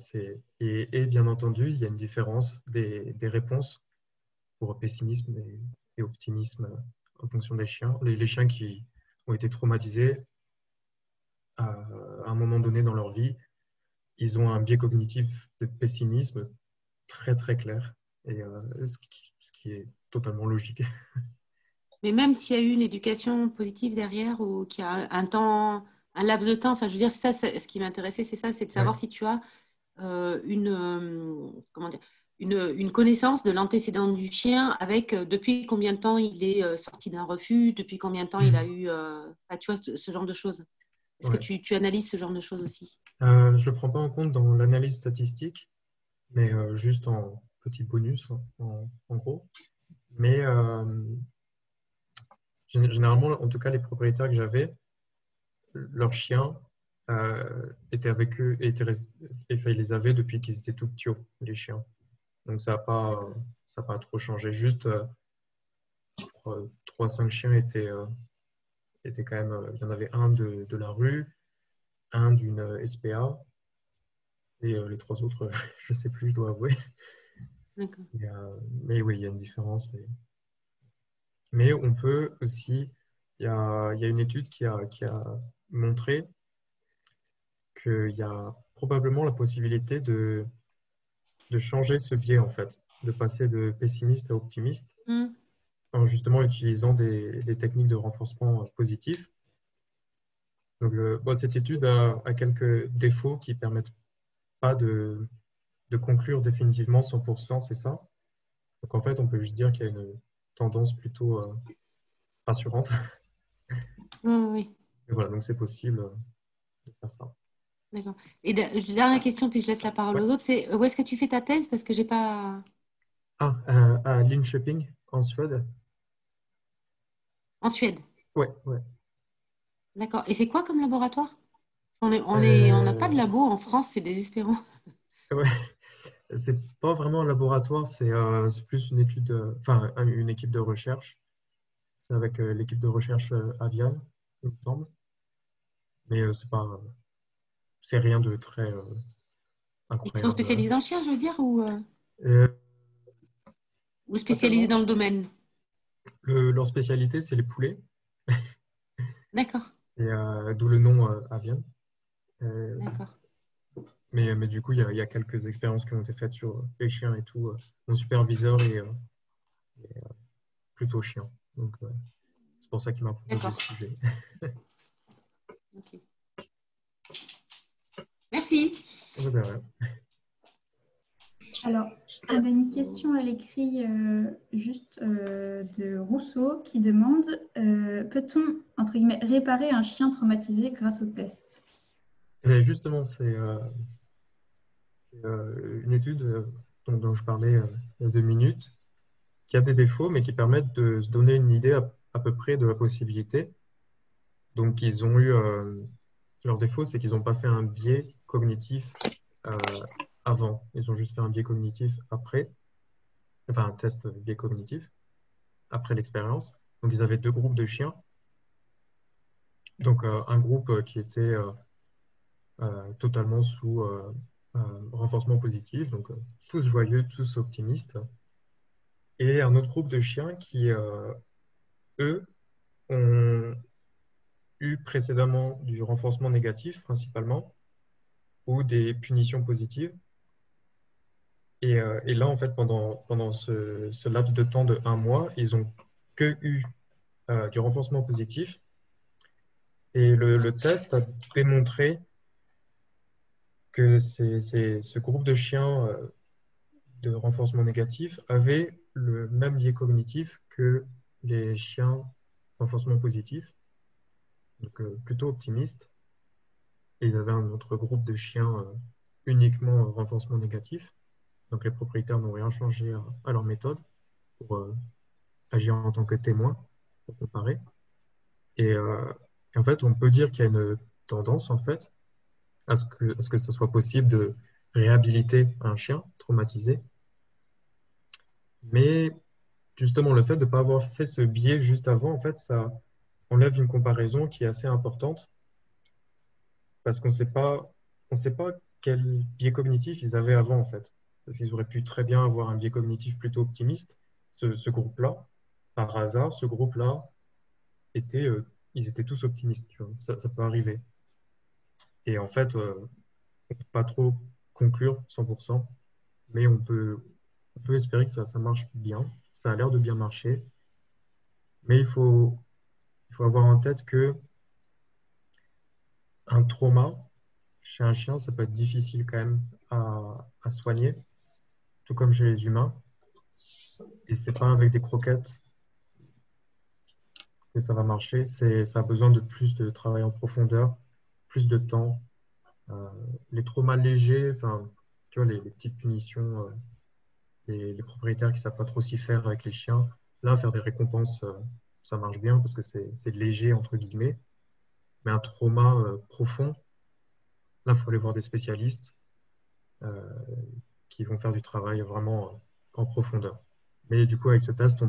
et bien entendu, il y a une différence des réponses pour pessimisme et optimisme en fonction des chiens. Les chiens qui ont été traumatisés à un moment donné dans leur vie, ils ont un biais cognitif de pessimisme très, très clair. Et ce qui est totalement logique. Mais même s'il y a eu une éducation positive derrière ou qu'il y a un temps, un laps de temps, enfin, je veux dire, ce qui m'intéressait, c'est ça, c'est de savoir Ouais. si tu as comment dire, une connaissance de l'antécédent du chien avec depuis combien de temps il est sorti d'un refuge, depuis combien de temps il a eu, tu vois, ce genre de choses. Est-ce que Ouais. tu analyses ce genre de choses aussi? Je ne le prends pas en compte dans l'analyse statistique, mais juste en petit bonus, en gros. Mais généralement, en tout cas, les propriétaires que j'avais, leurs chiens étaient avec eux, enfin, ils les avaient depuis qu'ils étaient tout petits, les chiens. Donc ça a pas trop changé. Juste 3-5 chiens étaient quand même. Il y en avait un de la rue, un d'une SPA, et les trois autres, je ne sais plus, je dois avouer. D'accord. Mais oui, il y a une différence. Mais on peut aussi, il y a une étude qui a montré qu'il y a probablement la possibilité de changer ce biais, en fait, de passer de pessimiste à optimiste, Mm. en justement utilisant des techniques de renforcement positif. Donc, bon, cette étude a quelques défauts qui ne permettent pas de conclure définitivement 100%, c'est ça. Donc, en fait, on peut juste dire qu'il y a une tendance plutôt rassurante. Oui, oui, Et voilà, donc c'est possible de faire ça. d'accord. Et dernière question, puis je laisse la parole Ouais. aux autres, c'est où est-ce que tu fais ta thèse? Parce que j'ai pas... Ah, à Linköping, en Suède. En Suède. Ouais, ouais. D'accord. Et c'est quoi comme laboratoire? On n'a pas de Euh, labo en France, c'est désespérant. ouais. C'est pas vraiment un laboratoire, c'est plus une étude, enfin une équipe de recherche. C'est avec l'équipe de recherche Avian, il me semble. Mais c'est rien de très Ils sont incroyable. spécialisés dans le chien, je veux dire, Euh, ou Pas spécialisés tellement. dans le domaine? Leur spécialité, c'est les poulets, D'accord, et d'où le nom Avian. Euh, d'accord. mais du coup, il y a quelques expériences qui ont été faites sur les chiens et tout. Mon superviseur est plutôt chien. Donc, c'est pour ça qu'il m'a proposé D'accord. ce sujet. Ok. Merci. Ouais, de rien. Alors, on a une question à l'écrit juste de Rousseau qui demande peut-on, entre guillemets, réparer un chien traumatisé grâce au test? Et justement, c'est une étude dont je parlais il y a 2 minutes, qui a des défauts, mais qui permettent de se donner une idée à peu près de la possibilité. Donc, ils ont eu leur défaut, c'est qu'ils n'ont pas fait un biais cognitif euh, avant. Ils ont juste fait un biais cognitif après, enfin un test biais cognitif après l'expérience. Donc, ils avaient 2 groupes de chiens. Donc, un groupe qui était totalement sous renforcement positif, donc tous joyeux, tous optimistes. Et un autre groupe de chiens qui, eux, ont eu précédemment du renforcement négatif principalement ou des punitions positives. Et là, en fait, pendant ce laps de temps de 1 mois, ils ont que eu du renforcement positif. Et le test a démontré que ce groupe de chiens de renforcement négatif avait le même biais cognitif que les chiens renforcement positif, donc plutôt optimistes. Et ils avaient un autre groupe de chiens uniquement renforcement négatif. Donc les propriétaires n'ont rien changé à leur méthode pour agir en tant que témoin, pour comparer. Et en fait, on peut dire qu'il y a une tendance en fait à ce que ce soit possible de réhabiliter un chien traumatisé. Mais justement, le fait de ne pas avoir fait ce biais juste avant, en fait, ça enlève une comparaison qui est assez importante parce on sait pas quel biais cognitif ils avaient avant, en fait. Parce qu'ils auraient pu très bien avoir un biais cognitif plutôt optimiste, ce groupe-là. Par hasard, ce groupe-là était, ils étaient tous optimistes, tu vois. Ça peut arriver. Et en fait, on ne peut pas trop conclure 100%, mais on peut espérer que ça marche bien. Ça a l'air de bien marcher. Mais il faut avoir en tête que un trauma chez un chien, ça peut être difficile quand même à soigner, tout comme chez les humains. Et c'est pas avec des croquettes que ça va marcher. Ça a besoin de plus de travail en profondeur, plus de temps. Euh, les traumas légers, enfin, tu vois, les petites punitions, les propriétaires qui savent pas trop s'y faire avec les chiens, là, faire des récompenses, ça marche bien parce que c'est léger, entre guillemets. Mais un trauma profond, là, il faut aller voir des spécialistes euh, qui vont faire du travail vraiment en profondeur. Mais du coup, avec ce test,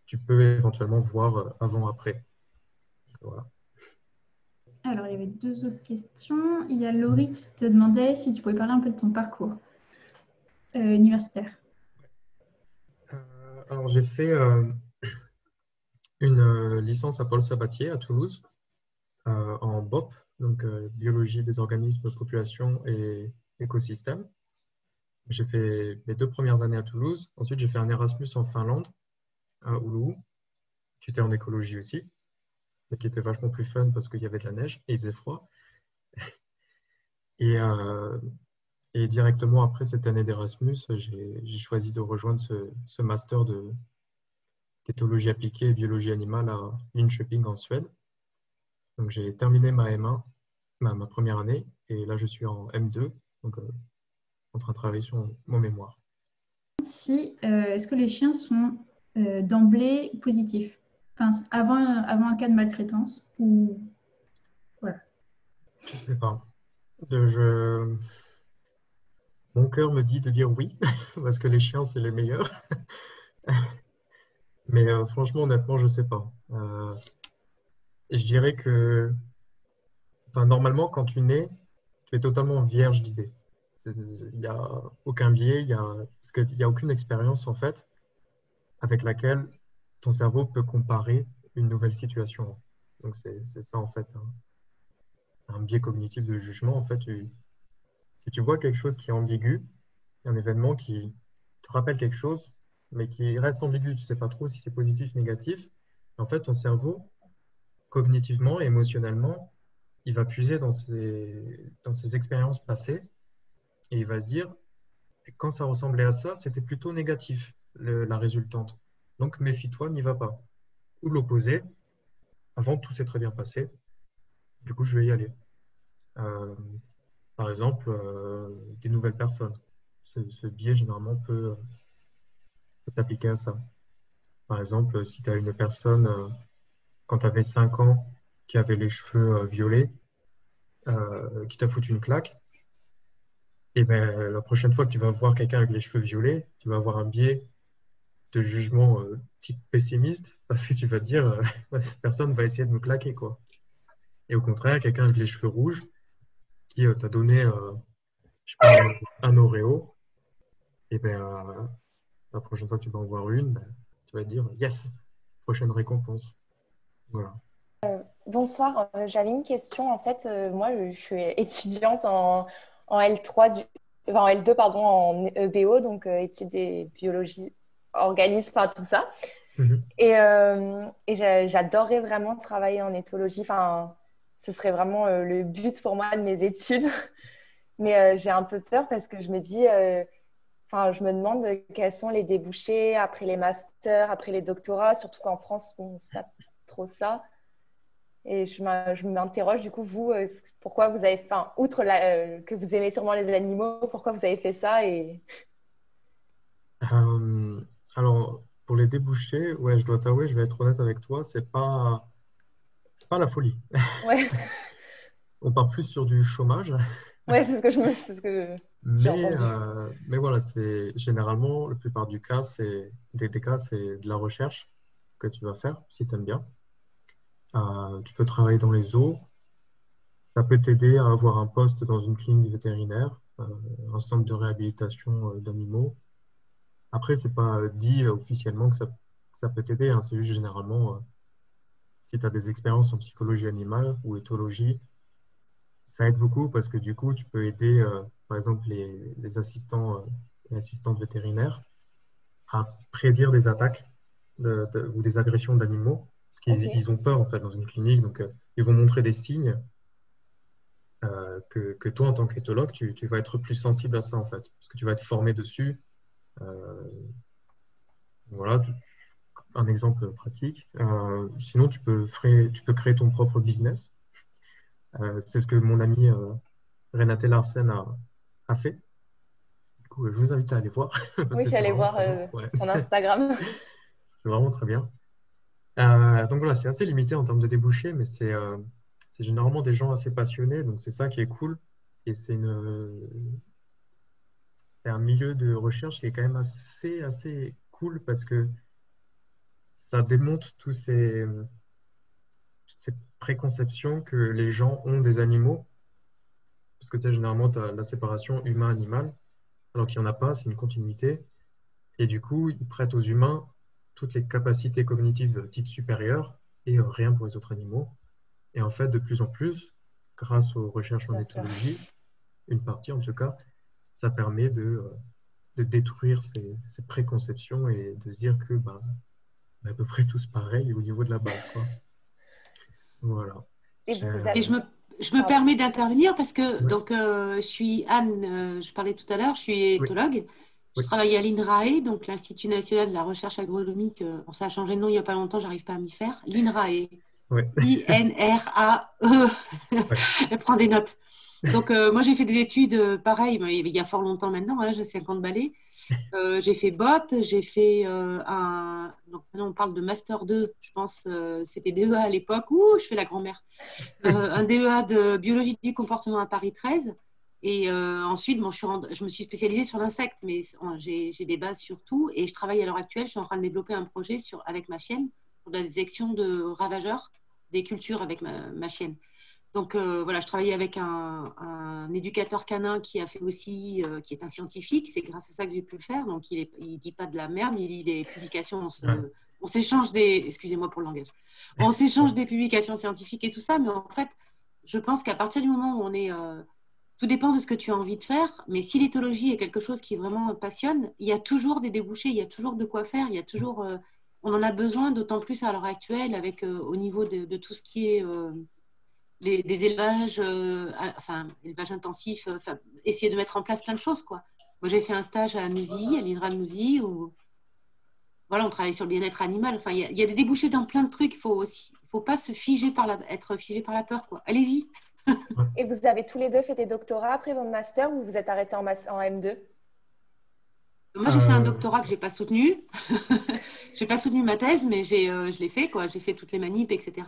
tu peux éventuellement voir avant-après. Voilà. Alors, il y avait deux autres questions. Il y a Laurie qui te demandait si tu pouvais parler un peu de ton parcours universitaire. Alors, j'ai fait une licence à Paul Sabatier à Toulouse en BOP, donc biologie des organismes, population et écosystème. J'ai fait mes 2 premières années à Toulouse. Ensuite, j'ai fait un Erasmus en Finlande, à Oulu, qui était en écologie aussi, mais qui était vachement plus fun parce qu'il y avait de la neige et il faisait froid. Et, euh, et directement après cette année d'Erasmus, j'ai choisi de rejoindre ce master d'éthologie appliquée et biologie animale à Linköping en Suède. Donc j'ai terminé ma M1, ma première année, et là je suis en M2, donc en train de travailler sur mon mémoire. Est-ce que les chiens sont d'emblée positifs, enfin, avant un cas de maltraitance ou voilà. Je sais pas. Mon cœur me dit de dire oui, parce que les chiens c'est les meilleurs. Mais franchement, honnêtement, je sais pas. Je dirais que, enfin, normalement, quand tu nais, tu es totalement vierge d'idées. Il n'y a aucun biais, parce qu'il n'y a aucune expérience en fait avec laquelle ton cerveau peut comparer une nouvelle situation. Donc c'est ça en fait, un biais cognitif de jugement. En fait, si tu vois quelque chose qui est ambigu, un événement qui te rappelle quelque chose, mais qui reste ambigu, tu ne sais pas trop si c'est positif, négatif, en fait, ton cerveau, cognitivement et émotionnellement, il va puiser dans ses expériences passées et il va se dire, quand ça ressemblait à ça, c'était plutôt négatif, la résultante. Donc, méfie-toi, n'y va pas. Ou l'opposé, avant, tout s'est très bien passé, du coup, je vais y aller. Euh, Par exemple, des nouvelles personnes. Ce biais, généralement, peut s'appliquer à ça. Par exemple, si tu as une personne, quand tu avais 5 ans, qui avait les cheveux violets, qui t'a foutu une claque, et ben, la prochaine fois que tu vas voir quelqu'un avec les cheveux violets, tu vas avoir un biais de jugement type pessimiste, parce que tu vas te dire, cette personne va essayer de me claquer, quoi. Et au contraire, quelqu'un avec les cheveux rouges, qui t'a donné, je sais pas, un Oreo, et ben, la prochaine fois que tu vas en voir une, ben, tu vas te dire, yes, prochaine récompense. Voilà. Bonsoir, j'avais une question. En fait, moi, je suis étudiante en L3 en L2, pardon, en EBO, donc études des biologie, organismes, enfin tout ça. Mhm. Et j'adorerais vraiment travailler en éthologie. Enfin, ce serait vraiment le but pour moi de mes études. Mais j'ai un peu peur parce que je me dis, enfin, je me demande quels sont les débouchés après les masters, après les doctorats, surtout qu'en France, bon, c'est pas trop ça. Et je m'interroge, du coup, vous, pourquoi vous avez fait, enfin, outre que vous aimez sûrement les animaux, pourquoi vous avez fait ça et... Euh, alors, pour les débouchés, ouais, je dois t'avouer, je vais être honnête avec toi, c'est pas la folie. Ouais, On part plus sur du chômage Ouais, c'est ce que j'ai entendu. Mais voilà, c'est généralement, la plupart du cas, des cas, c'est de la recherche que tu vas faire si tu aimes bien. Tu peux travailler dans les zoos. Ça peut t'aider à avoir un poste dans une clinique vétérinaire, un centre de réhabilitation d'animaux. Après, c'est pas dit officiellement que ça peut t'aider, hein. C'est juste généralement, si tu as des expériences en psychologie animale ou éthologie, ça aide beaucoup parce que du coup, tu peux aider, par exemple, les assistants et assistantes vétérinaires à prédire des attaques ou des agressions d'animaux. Parce Ok, qu'ils ont peur, en fait, dans une clinique. Donc, ils vont montrer des signes que toi, en tant qu'éthologue, tu vas être plus sensible à ça, en fait. Parce que tu vas être formé dessus. Euh, voilà, un exemple pratique. Sinon, tu peux créer ton propre business. C'est ce que mon ami Renate Larsen a fait. Du coup, je vous invite à aller voir parce oui, que c'est j'allais vraiment voir très bien. Ouais, son Instagram. c'est vraiment très bien. Donc voilà, c'est assez limité en termes de débouchés, mais c'est généralement des gens assez passionnés, donc c'est ça qui est cool. Et c'est un milieu de recherche qui est quand même assez cool parce que ça démonte toutes ces préconceptions que les gens ont des animaux. Parce que tu sais, généralement, tu as la séparation humain-animal, alors qu'il n'y en a pas, c'est une continuité. Et du coup, ils prêtent aux humains toutes les capacités cognitives dites supérieures et rien pour les autres animaux. Et en fait, de plus en plus, grâce aux recherches en Bien sûr. éthologie, une partie en tout cas, ça permet de détruire ces préconceptions et de se dire que on est à peu près tous pareils au niveau de la base, quoi. Voilà. Et vous Et avez... je me Pardon. permets d'intervenir parce que Ouais. donc, je suis Anne, je parlais tout à l'heure, je suis Oui, éthologue. Je oui. travaille à l'INRAE, donc l'Institut national de la recherche agronomique. Bon, ça a changé de nom il n'y a pas longtemps, j'arrive pas à m'y faire. L'INRAE. Ouais. INRAE. Ouais. Elle prend des notes. Donc, moi, j'ai fait des études pareil, mais il y a fort longtemps maintenant, hein, j'ai 50 balais. J'ai fait BOP, j'ai fait un. Donc, maintenant, on parle de Master 2, je pense, c'était DEA à l'époque. Ouh, je fais la grand-mère. Un DEA de biologie du comportement à Paris 13. Et ensuite, bon, je me suis spécialisée sur l'insecte, mais j'ai des bases sur tout. Et je travaille à l'heure actuelle, je suis en train de développer un projet avec ma chienne pour la détection de ravageurs des cultures avec ma chienne. Donc voilà, je travaillais avec un éducateur canin qui a fait aussi, qui est un scientifique. C'est grâce à ça que j'ai pu le faire. Donc il dit pas de la merde, il lit des publications. Ouais. On s'échange excusez-moi pour le langage, on s'échange des publications scientifiques et tout ça. Mais en fait, je pense qu'à partir du moment où on est, tout dépend de ce que tu as envie de faire. Mais si l'éthologie est quelque chose qui vraiment passionne, il y a toujours des débouchés, il y a toujours de quoi faire, il y a toujours, on en a besoin, d'autant plus à l'heure actuelle avec au niveau de tout ce qui est des élevages, enfin, élevage intensif, essayer de mettre en place plein de choses, quoi. Moi, j'ai fait un stage à Nouzy, à l'INRA de Nouzy, où voilà, on travaille sur le bien-être animal. Enfin, il y a des débouchés dans plein de trucs. Faut pas se figer être figé par la peur, quoi. Allez-y. Et vous avez tous les deux fait des doctorats après votre master ou vous êtes arrêté en M2? Moi, j'ai fait un doctorat que j'ai pas soutenu. J'ai pas soutenu ma thèse, mais je l'ai fait, quoi. J'ai fait toutes les manips, etc.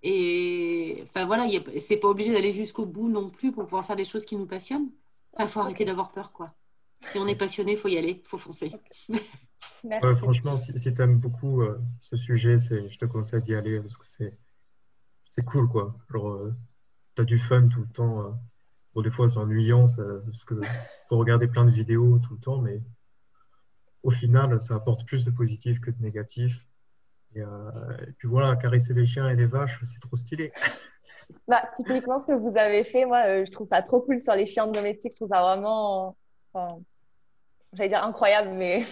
Et enfin voilà, c'est pas obligé d'aller jusqu'au bout non plus pour pouvoir faire des choses qui nous passionnent. Enfin, faut arrêter Ok, d'avoir peur, quoi. Si on est passionné, faut y aller, faut foncer. ok. Ouais, Merci. franchement, si tu aimes beaucoup ce sujet, je te conseille d'y aller parce que c'est cool, quoi. Genre, tu as du fun tout le temps. Bon, des fois, c'est ennuyant parce que faut regarder plein de vidéos tout le temps, mais au final, ça apporte plus de positif que de négatif. Et puis voilà, caresser les chiens et les vaches, c'est trop stylé. Bah, typiquement, ce que vous avez fait, moi, je trouve ça trop cool sur les chiens domestiques. Je trouve ça vraiment, enfin, j'allais dire incroyable, mais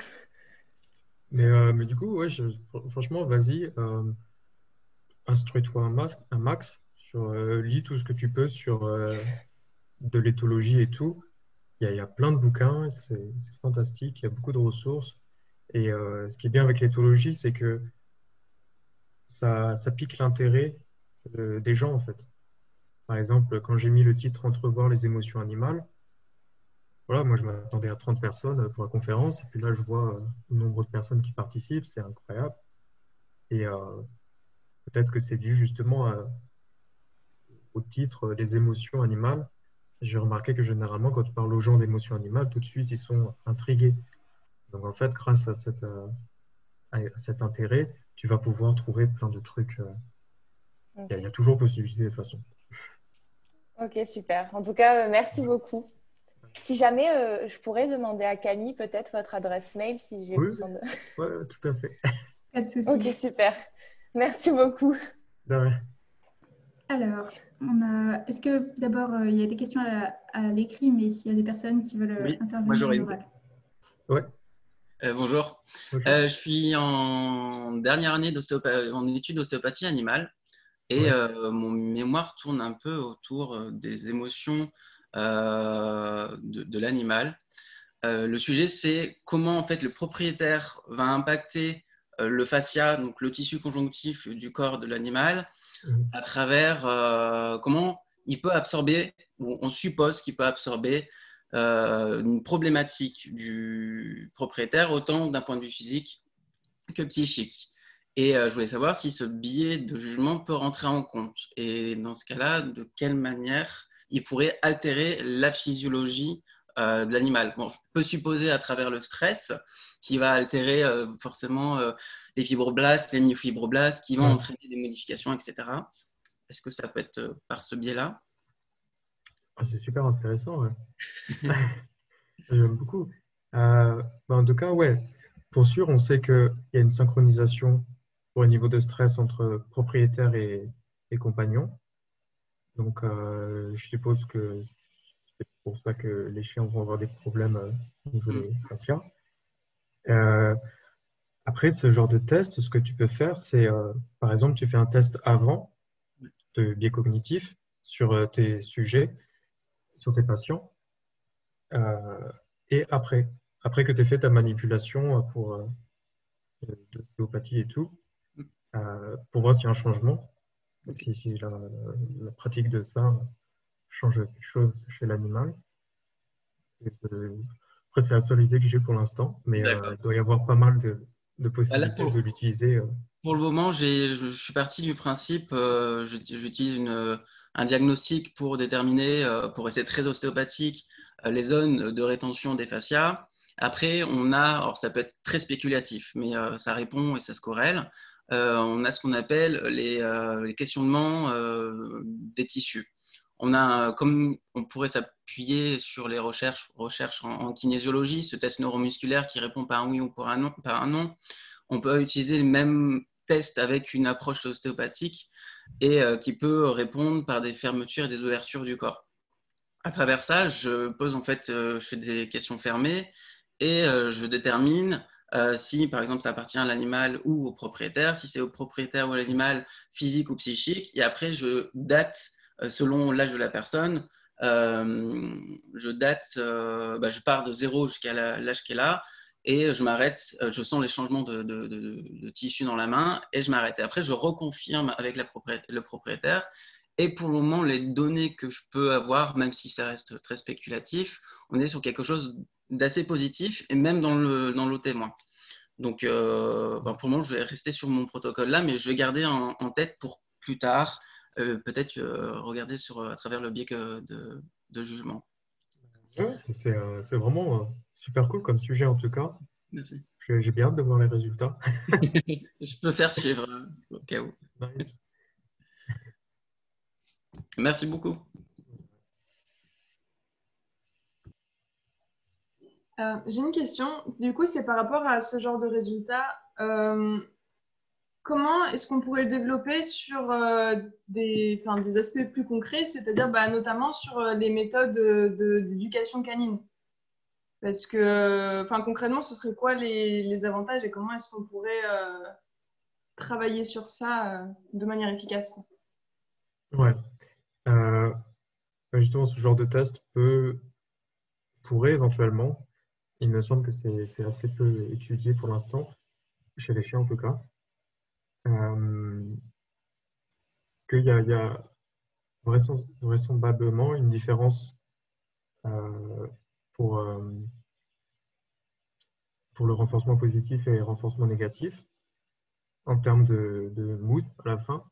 Mais du coup, ouais, franchement, vas-y, instruis-toi un max, lis tout ce que tu peux sur de l'éthologie et tout. Il y a plein de bouquins, c'est fantastique, il y a beaucoup de ressources. Et ce qui est bien avec l'éthologie, c'est que ça pique l'intérêt des gens, en fait. Par exemple, quand j'ai mis le titre Entrevoir les émotions animales, voilà, moi je m'attendais à 30 personnes pour la conférence, et puis là je vois le nombre de personnes qui participent, c'est incroyable. Et peut-être que c'est dû justement au titre Les émotions animales. j'ai remarqué que généralement, quand tu parles aux gens d'émotions animales, tout de suite, ils sont intrigués. Donc, en fait, grâce à cet intérêt, tu vas pouvoir trouver plein de trucs. Il y a Ok. toujours possibilité de toute façon. Ok, super. En tout cas, merci beaucoup. Si jamais je pourrais demander à Camille peut-être votre adresse mail si j'ai Oui, besoin de. ouais, tout à fait. Pas de Ok, souci. super. Merci beaucoup. De rien. Alors, est-ce que d'abord, il y a des questions à l'écrit, mais s'il y a des personnes qui veulent Oui, moi intervenir à j'aurais une. l'oral. Ouais, Bonjour. bonjour. Je suis en dernière année en études d'ostéopathie animale et Ouais. mon mémoire tourne un peu autour des émotions de l'animal. Le sujet, c'est comment en fait le propriétaire va impacter le fascia, donc le tissu conjonctif du corps de l'animal, Mhm. à travers comment il peut absorber, ou on suppose qu'il peut absorber une problématique du propriétaire, autant d'un point de vue physique que psychique. Et je voulais savoir si ce biais de jugement peut rentrer en compte. Et dans ce cas-là, de quelle manière il pourrait altérer la physiologie de l'animal. Bon, je peux supposer à travers le stress qui va altérer forcément les fibroblastes, les myofibroblastes, qui vont Ouais. entraîner des modifications, etc. Est-ce que ça peut être par ce biais-là? Ah, c'est super intéressant. Ouais. J'aime beaucoup. En tout cas, ouais, pour sûr, on sait qu'il y a une synchronisation au niveau de stress entre propriétaire et compagnon. Donc, je suppose que c'est pour ça que les chiens vont avoir des problèmes au niveau Mm. des fascias. Euh, Après, ce genre de test, ce que tu peux faire, c'est, par exemple, tu fais un test avant de biais cognitif sur tes sujets, sur tes patients, euh, et après que tu aies fait ta manipulation pour l'ostéopathie et tout, pour voir s'il y a un changement, Ok. si la pratique de ça change quelque chose chez l'animal. Et, après, c'est la seule idée que j'ai pour l'instant, mais D'accord. il doit y avoir pas mal de Bah là, possibilités de l'utiliser. pour le moment, je suis parti du principe, j'utilise un diagnostic pour déterminer, pour essayer très ostéopathique, les zones de rétention des fascias. Après, alors ça peut être très spéculatif, mais ça répond et ça se corrèle. On a ce qu'on appelle les questionnements des tissus. Comme on pourrait s'appuyer sur les recherches en kinésiologie, ce test neuromusculaire qui répond par un oui ou par un non, on peut utiliser le même test avec une approche ostéopathique et qui peut répondre par des fermetures et des ouvertures du corps. À travers ça, je fais des questions fermées et je détermine si, par exemple, ça appartient à l'animal ou au propriétaire, si c'est au propriétaire ou à l'animal physique ou psychique. Et après, je date, selon l'âge de la personne, je pars de zéro jusqu'à l'âge qu'elle a et je m'arrête, je sens les changements de tissu dans la main et je m'arrête. Et après, je reconfirme avec le propriétaire. Et pour le moment, les données que je peux avoir, même si ça reste très spéculatif, on est sur quelque chose d'assez positif et même dans le témoin. Donc, pour le moment, je vais rester sur mon protocole là, mais je vais garder en tête pour plus tard, peut-être regarder à travers le biais de jugement. Ouais, c'est vraiment super cool comme sujet en tout cas. Merci. J'ai bien hâte de voir les résultats. Je peux faire suivre au cas où. Nice. Merci beaucoup. J'ai une question. Du coup, c'est par rapport à ce genre de résultat. Comment est-ce qu'on pourrait le développer sur des aspects plus concrets, c'est-à-dire notamment sur les méthodes d'éducation canine? Parce que concrètement, ce serait quoi les avantages et comment est-ce qu'on pourrait travailler sur ça de manière efficace, quoi? Ouais. Euh, Justement, ce genre de test pourrait éventuellement, il me semble que c'est assez peu étudié pour l'instant, chez les chiens en tout cas, qu'il y a vraisemblablement une différence euh, pour, euh, pour le renforcement positif et le renforcement négatif en termes de mood à la fin.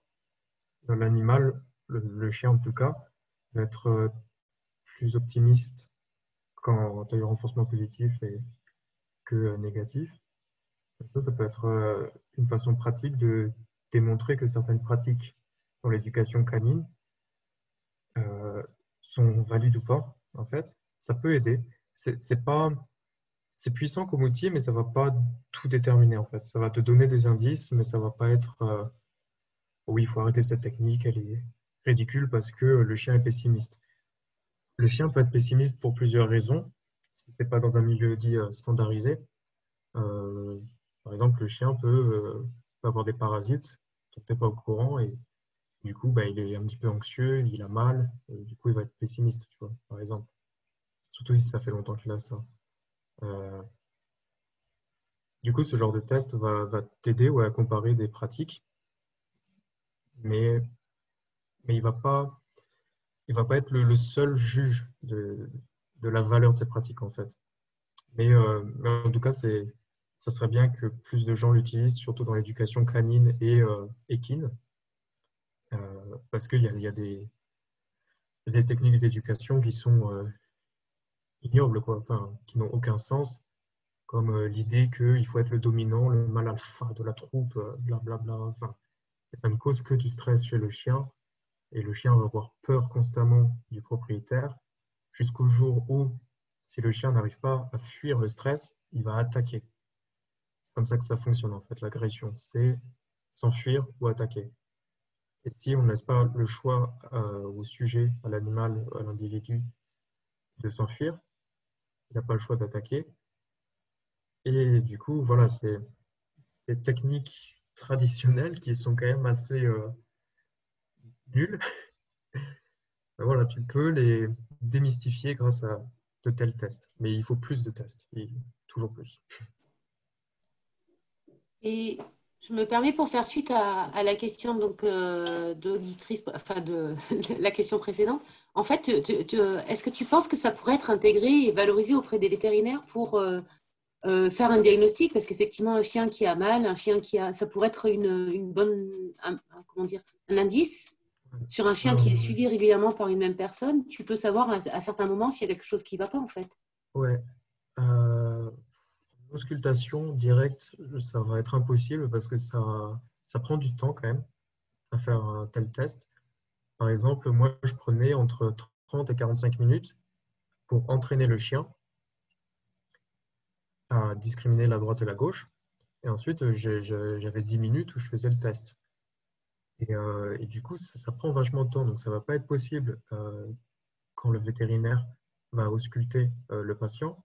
L'animal, le chien en tout cas, va être plus optimiste quand tu as eu renforcement positif que négatif. Ça peut être une façon pratique de démontrer que certaines pratiques dans l'éducation canine sont valides ou pas, en fait. Ça peut aider. C'est puissant comme outil, mais ça ne va pas tout déterminer, en fait. Ça va te donner des indices, mais ça ne va pas être oui, il faut arrêter cette technique, elle est ridicule parce que le chien est pessimiste. Le chien peut être pessimiste pour plusieurs raisons. Si ce n'est pas dans un milieu dit standardisé. Euh, Par exemple, le chien peut avoir des parasites dont tu n'es pas au courant et du coup, bah, il est un petit peu anxieux, il a mal, et du coup, il va être pessimiste, tu vois, par exemple. Surtout si ça fait longtemps qu'il a ça. Euh, du coup, ce genre de test va t'aider à comparer des pratiques, mais il va pas être le seul juge de la valeur de ces pratiques, en fait. Mais en tout cas, ça serait bien que plus de gens l'utilisent, surtout dans l'éducation canine et équine, parce qu'il y a des techniques d'éducation qui sont ignobles, quoi, enfin, qui n'ont aucun sens, comme l'idée qu'il faut être le dominant, le mâle alpha de la troupe, blablabla. Enfin, ça ne cause que du stress chez le chien, et le chien va avoir peur constamment du propriétaire, jusqu'au jour où, si le chien n'arrive pas à fuir le stress, il va attaquer. C'est comme ça que ça fonctionne en fait, l'agression. C'est s'enfuir ou attaquer. Et si on ne laisse pas le choix au sujet, à l'animal, à l'individu de s'enfuir, il n'a pas le choix d'attaquer. Et du coup, voilà, c'est des techniques traditionnelles qui sont quand même assez nulles. Voilà, tu peux les démystifier grâce à de tels tests. Mais il faut plus de tests, et toujours plus. Et je me permets pour faire suite à la question donc d'auditrice, enfin de la question précédente. En fait, est-ce que tu penses que ça pourrait être intégré et valorisé auprès des vétérinaires pour faire un diagnostic? Parce qu'effectivement, un chien qui a mal, un chien ça pourrait être une bonne, comment dire, un indice sur un chien qui est suivi régulièrement par une même personne. Tu peux savoir à certains moments s'il y a quelque chose qui ne va pas en fait. Ouais. Auscultation directe, ça va être impossible parce que ça prend du temps quand même à faire un tel test. Par exemple, moi, je prenais entre 30 et 45 minutes pour entraîner le chien à discriminer la droite et la gauche. Et ensuite, j'avais 10 minutes où je faisais le test. Et du coup, ça prend vachement de temps. Donc, ça ne va pas être possible quand le vétérinaire va ausculter le patient.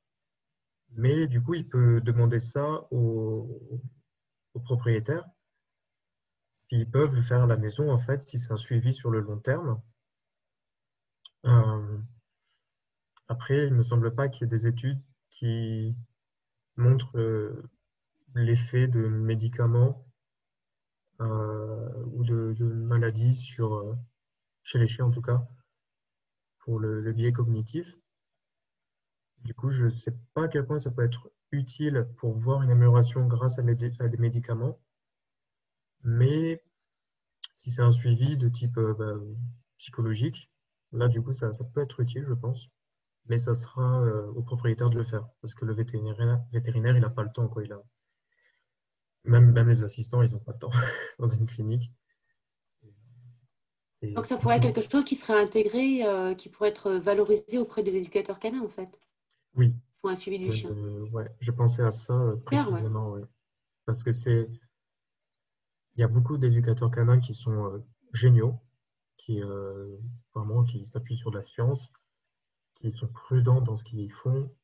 Mais du coup, il peut demander ça aux propriétaires. Ils peuvent le faire à la maison, en fait, si c'est un suivi sur le long terme. Après, il ne me semble pas qu'il y ait des études qui montrent l'effet de médicaments ou de maladies chez les chiens, en tout cas, pour le biais cognitif. Du coup, je ne sais pas à quel point ça peut être utile pour voir une amélioration grâce à des médicaments. Mais si c'est un suivi de type psychologique, là, du coup, ça peut être utile, je pense. Mais ça sera au propriétaire de le faire. Parce que le vétérinaire il n'a pas le temps, quoi. Même les assistants, ils n'ont pas le temps dans une clinique. Donc, ça pourrait être quelque chose qui serait intégré, qui pourrait être valorisé auprès des éducateurs canins, en fait. Oui. Pour un suivi du chien. Ouais, je pensais à ça précisément. Ouais. Parce que il y a beaucoup d'éducateurs canins qui sont géniaux, vraiment qui s'appuient sur de la science, qui sont prudents dans ce qu'ils font,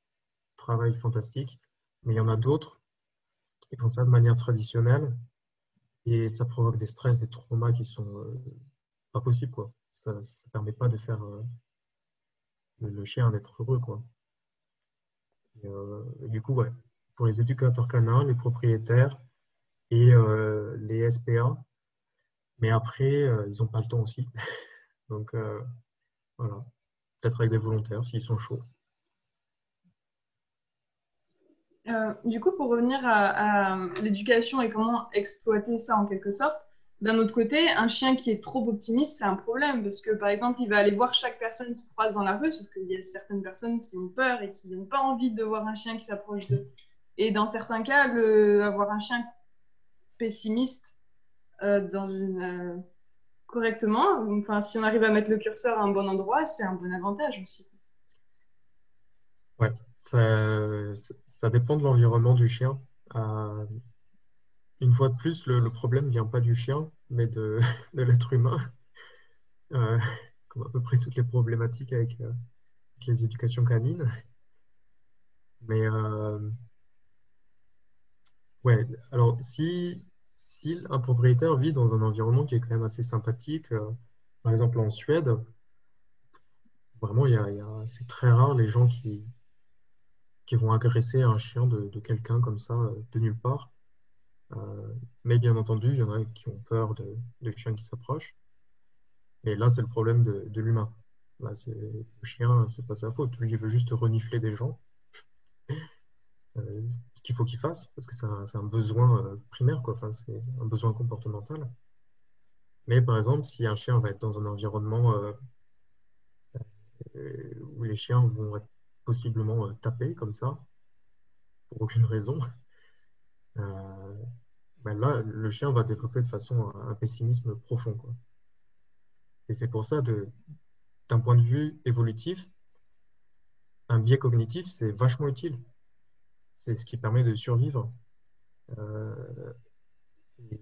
travail fantastique. Mais il y en a d'autres qui font ça de manière traditionnelle et ça provoque des stress, des traumas qui sont pas possibles, quoi. Ça ne permet pas de faire le chien d'être heureux, quoi. Et du coup, ouais, pour les éducateurs canins, les propriétaires et les SPA, mais après, ils n'ont pas le temps aussi. Donc, voilà. Peut-être avec des volontaires s'ils sont chauds. Du coup, pour revenir à l'éducation et comment exploiter ça en quelque sorte, d'un autre côté, un chien qui est trop optimiste, c'est un problème parce que, par exemple, il va aller voir chaque personne qui se croise dans la rue, sauf qu'il y a certaines personnes qui ont peur et qui n'ont pas envie de voir un chien qui s'approche d'eux. Et dans certains cas, avoir un chien pessimiste correctement, enfin, si on arrive à mettre le curseur à un bon endroit, c'est un bon avantage aussi. Ouais, ça dépend de l'environnement du chien. Euh, une fois de plus, le problème vient pas du chien, mais de l'être humain, euh, comme à peu près toutes les problématiques avec les éducations canines. Mais ouais, alors si un propriétaire vit dans un environnement qui est quand même assez sympathique, par exemple en Suède, vraiment, c'est très rare les gens qui vont agresser un chien de quelqu'un comme ça, de nulle part. Mais bien entendu, il y en a qui ont peur de chiens qui s'approchent. Et là, c'est le problème de l'humain. Là, le chien, c'est pas sa faute. Lui, il veut juste renifler des gens. Ce qu'il faut qu'il fasse, parce que c'est un besoin primaire, quoi. Enfin, c'est un besoin comportemental. Mais par exemple, si un chien va être dans un environnement où les chiens vont être possiblement tapés comme ça, pour aucune raison, euh, ben là, le chien va développer de façon un pessimisme profond, quoi. Et c'est pour ça, d'un point de vue évolutif, un biais cognitif, c'est vachement utile. C'est ce qui permet de survivre. Euh, et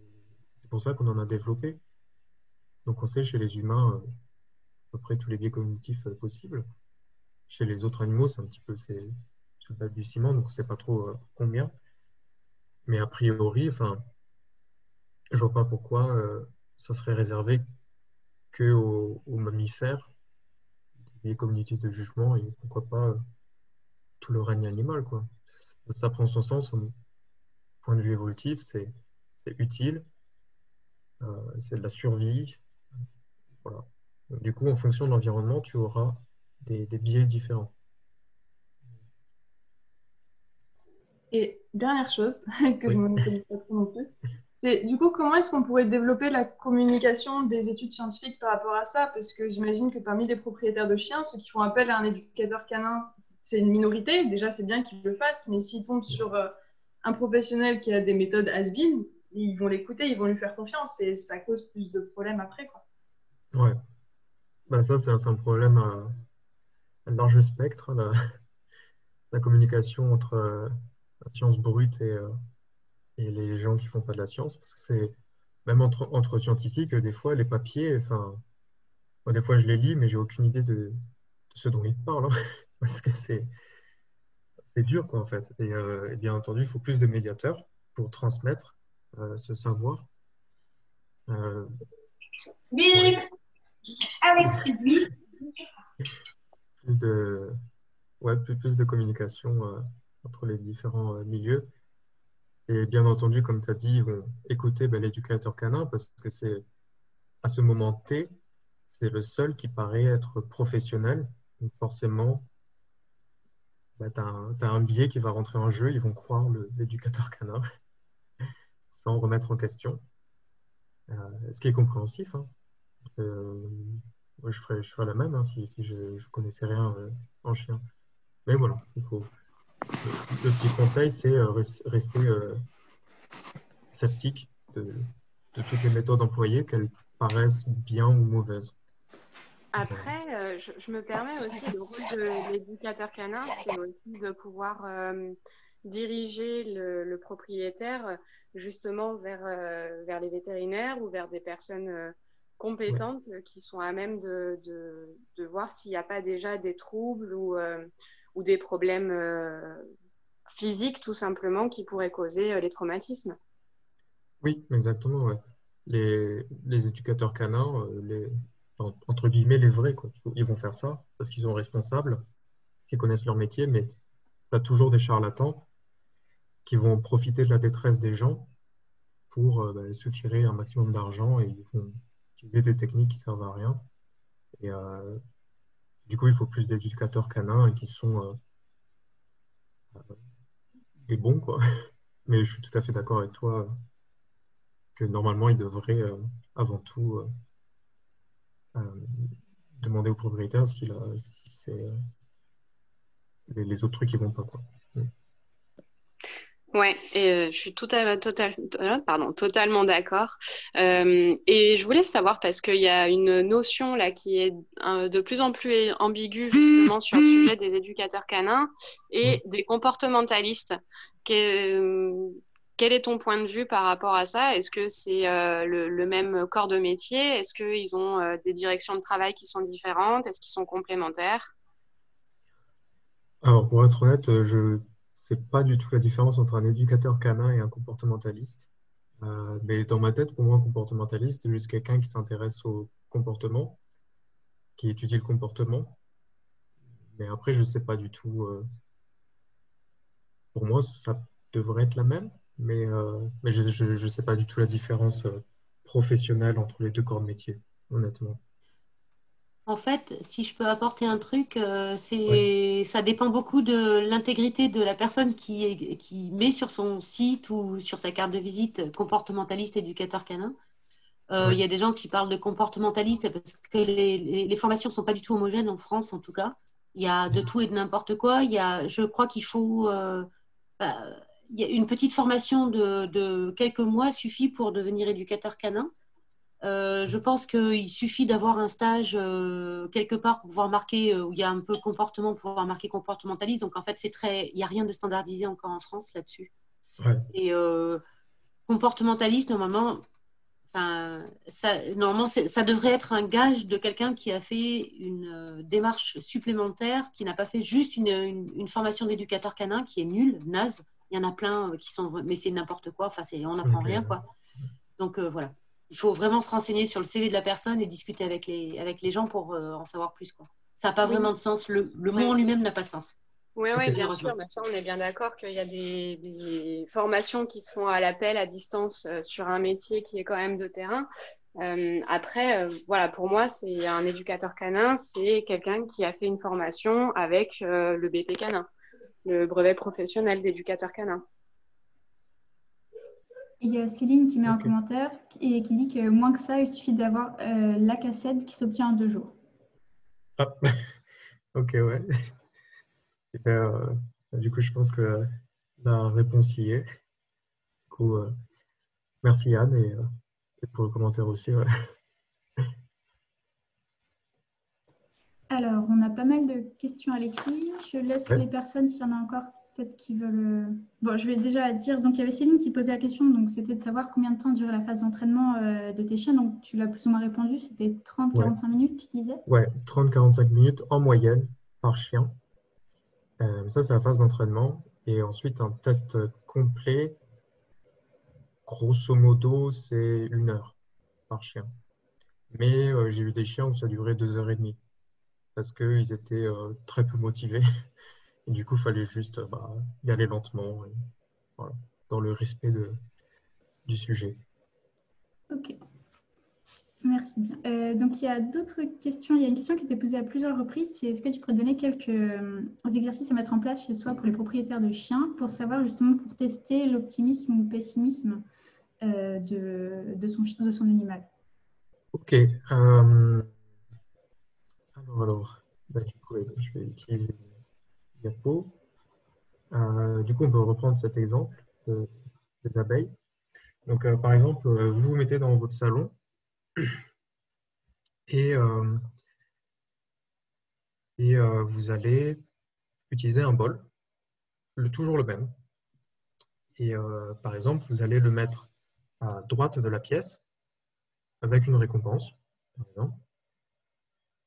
c'est pour ça qu'on en a développé. Donc on sait chez les humains à peu près tous les biais cognitifs possibles. Chez les autres animaux, c'est un petit peu le balbutiement, donc on ne sait pas trop combien. Mais a priori, enfin, je vois pas pourquoi ça serait réservé que aux mammifères, les cognitifs de jugement, et pourquoi pas tout le règne animal, quoi. Ça prend son sens au point de vue évolutif, c'est utile, c'est de la survie. Voilà. Donc, du coup, en fonction de l'environnement, tu auras des biais différents. Et dernière chose, que Oui. je ne connais pas trop non plus, c'est du coup comment est-ce qu'on pourrait développer la communication des études scientifiques par rapport à ça? Parce que j'imagine que parmi les propriétaires de chiens, ceux qui font appel à un éducateur canin, c'est une minorité. Déjà, c'est bien qu'ils le fassent, mais s'ils tombent sur un professionnel qui a des méthodes has-been, ils vont l'écouter, ils vont lui faire confiance et ça cause plus de problèmes après, quoi. Ouais. Ben, ça, c'est un problème à large spectre, la communication entre la science brute et les gens qui font pas de la science, parce que c'est même entre scientifiques, des fois, les papiers, enfin, moi, des fois, je les lis, mais j'ai aucune idée de ce dont ils parlent, hein, parce que c'est dur, quoi, en fait. Et bien entendu, il faut plus de médiateurs pour transmettre ce savoir. Ouais, plus de, plus de communication entre les différents milieux. Et bien entendu, comme tu as dit, ils vont écouter l'éducateur canin parce que c'est à ce moment T, c'est le seul qui paraît être professionnel. Donc forcément, tu as un biais qui va rentrer en jeu. Ils vont croire l'éducateur canin sans remettre en question. Ce qui est compréhensif, hein. Moi, je ferais la même, hein, si je ne connaissais rien en chien. Mais voilà, le petit conseil, c'est rester sceptique de toutes les méthodes employées, qu'elles paraissent bien ou mauvaises. Après, je me permets aussi, le rôle de l'éducateur canin, c'est aussi de pouvoir diriger le propriétaire justement vers les vétérinaires ou vers des personnes compétentes qui sont à même de voir s'il n'y a pas déjà des troubles ou des problèmes physiques tout simplement qui pourraient causer les traumatismes. Oui, exactement. Ouais. Les éducateurs canins, entre guillemets, les vrais, quoi. Ils vont faire ça parce qu'ils sont responsables, qu'ils connaissent leur métier, mais tu as toujours des charlatans qui vont profiter de la détresse des gens pour soutirer un maximum d'argent et ils vont utiliser des techniques qui servent à rien. Et du coup, il faut plus d'éducateurs canins et qui sont des bons, quoi. Mais je suis tout à fait d'accord avec toi que normalement, il devrait avant tout demander au propriétaire si c'est les autres trucs qui vont pas, quoi. Ouais, et je suis totalement d'accord. Et je voulais savoir, parce qu'il y a une notion là qui est de plus en plus ambiguë justement sur le sujet des éducateurs canins et des comportementalistes. Quel est ton point de vue par rapport à ça? Est-ce que c'est le même corps de métier? Est-ce qu'ils ont des directions de travail qui sont différentes? Est-ce qu'ils sont complémentaires? Alors, pour être honnête, je ne sais pas du tout la différence entre un éducateur canin et un comportementaliste. Mais dans ma tête, pour moi, un comportementaliste, c'est juste quelqu'un qui s'intéresse au comportement, qui étudie le comportement. Mais après, je ne sais pas du tout. Pour moi, ça devrait être la même, mais je ne sais pas du tout la différence professionnelle entre les deux corps de métier, honnêtement. En fait, si je peux apporter un truc, Ouais. ça dépend beaucoup de l'intégrité de la personne qui met sur son site ou sur sa carte de visite comportementaliste éducateur canin. Il y Ouais. a des gens qui parlent de comportementaliste parce que les formations ne sont pas du tout homogènes en France, en tout cas. Il y a de tout et de n'importe quoi. Je crois qu'il faut... bah, il y a une petite formation de quelques mois suffit pour devenir éducateur canin. Je pense qu'il suffit d'avoir un stage quelque part pour pouvoir marquer, où il y a un peu comportement, pour pouvoir marquer comportementaliste. Donc en fait, il n'y a rien de standardisé encore en France là-dessus. Ouais. Et comportementaliste, normalement, ça devrait être un gage de quelqu'un qui a fait une démarche supplémentaire, qui n'a pas fait juste une formation d'éducateur canin qui est nulle, naze. Il y en a plein qui sont, mais c'est n'importe quoi. Enfin, on n'apprend Ok. rien, quoi. Donc voilà. Il faut vraiment se renseigner sur le CV de la personne et discuter avec les gens pour en savoir plus, quoi. Ça n'a pas Oui, vraiment de sens. Le mot en ouais. lui-même n'a pas de sens, Oui, Ok. oui, bien malheureusement. sûr. Bah, ça, on est bien d'accord qu'il y a des formations qui sont à l'appel, à distance, sur un métier qui est quand même de terrain. Après, voilà, pour moi, c'est un éducateur canin, c'est quelqu'un qui a fait une formation avec le BP canin, le brevet professionnel d'éducateur canin. Il y a Céline qui met un Ok. commentaire et qui dit que moins que ça, il suffit d'avoir l'ACACED qui s'obtient en 2 jours. Ah. Ok, ouais. Et du coup, je pense que la réponse y est. Du coup, merci Yann et pour le commentaire aussi. Ouais. Alors, on a pas mal de questions à l'écrit. Je laisse Ouais. les personnes, s'il y en a encore, peut-être qui veulent... Bon, je vais déjà dire, donc il y avait Céline qui posait la question, donc c'était de savoir combien de temps dure la phase d'entraînement de tes chiens. Donc tu l'as plus ou moins répondu, c'était Ouais. 30-45 minutes, tu disais? Ouais, 30-45 minutes en moyenne par chien. Ça, c'est la phase d'entraînement. Et ensuite, un test complet, grosso modo, c'est 1 heure par chien. Mais j'ai eu des chiens où ça durait 2 heures et demie parce qu'ils étaient très peu motivés. Et du coup, il fallait juste y aller lentement, et, voilà, dans le respect du sujet. Ok, merci bien. Donc il y a d'autres questions. Il y a une question qui était posée à plusieurs reprises. C'est est-ce que tu pourrais donner quelques exercices à mettre en place chez soi pour les propriétaires de chiens pour savoir justement, pour tester l'optimisme ou le pessimisme de son animal? Ok. Du coup, je vais utiliser le diapo. Du coup, on peut reprendre cet exemple des abeilles. Donc, par exemple, vous vous mettez dans votre salon et, vous allez utiliser un bol, toujours le même. Et par exemple, vous allez le mettre à droite de la pièce avec une récompense, par exemple.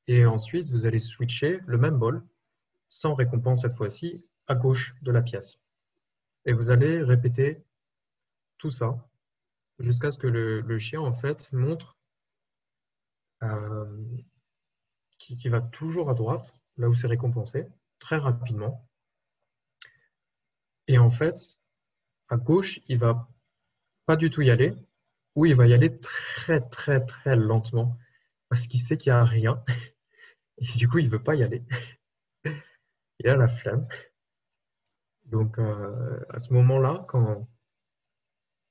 Et ensuite, vous allez switcher le même bol, sans récompense cette fois-ci, à gauche de la pièce. Et vous allez répéter tout ça jusqu'à ce que le chien, en fait, montre qu'il va toujours à droite, là où c'est récompensé, très rapidement. Et en fait, à gauche, il va pas du tout y aller, ou il va y aller très, très, très lentement, parce qu'il sait qu'il n'y a rien. Et du coup, il ne veut pas y aller. Il a la flemme. Donc, à ce moment-là, quand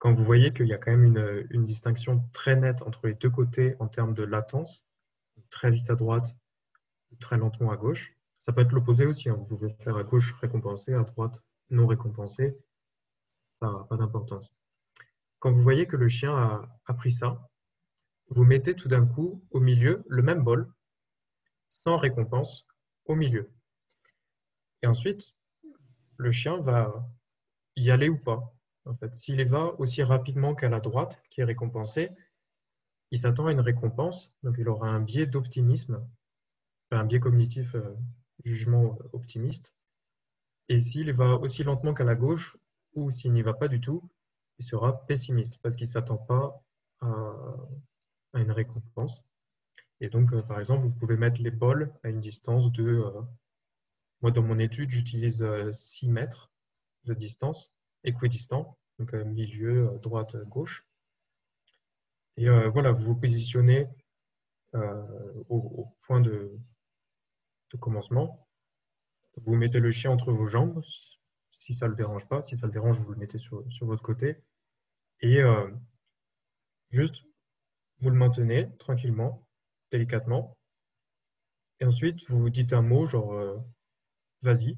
quand vous voyez qu'il y a quand même une distinction très nette entre les deux côtés en termes de latence, très vite à droite, très lentement à gauche, ça peut être l'opposé aussi. Hein. Vous pouvez faire à gauche récompensé, à droite non récompensé. Ça n'a pas d'importance. Quand vous voyez que le chien a pris ça, vous mettez tout d'un coup au milieu le même bol, sans récompense, au milieu. Et ensuite, le chien va y aller ou pas. En fait, s'il y va aussi rapidement qu'à la droite, qui est récompensé, il s'attend à une récompense, donc il aura un biais d'optimisme, un biais cognitif, jugement optimiste. Et s'il va aussi lentement qu'à la gauche, ou s'il n'y va pas du tout, il sera pessimiste, parce qu'il ne s'attend pas à une récompense. Et donc, par exemple, vous pouvez mettre les bols à une distance de... moi, dans mon étude, j'utilise 6 mètres de distance, équidistant, donc milieu, droite, gauche. Et voilà, vous vous positionnez au point de commencement. Vous mettez le chien entre vos jambes, si ça ne le dérange pas. Si ça le dérange, vous le mettez sur votre côté. Et juste, vous le maintenez tranquillement, délicatement. Et ensuite, vous dites un mot, genre vas-y.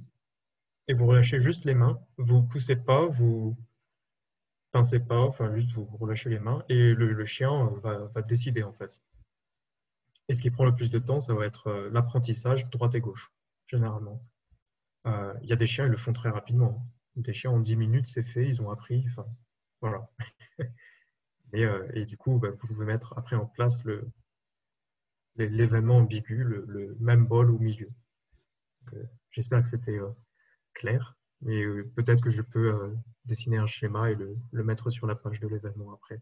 Et vous relâchez juste les mains. Vous ne poussez pas, vous pincez pas, enfin juste vous relâchez les mains. Et le chien va décider en fait. Et ce qui prend le plus de temps, ça va être l'apprentissage droite et gauche, généralement. Il y a des chiens, ils le font très rapidement. Des chiens, en 10 minutes, c'est fait, ils ont appris. Enfin, voilà. Et du coup, vous pouvez mettre après en place l'événement ambigu, le même bol au milieu. J'espère que c'était clair. Mais peut-être que je peux dessiner un schéma et le mettre sur la page de l'événement après.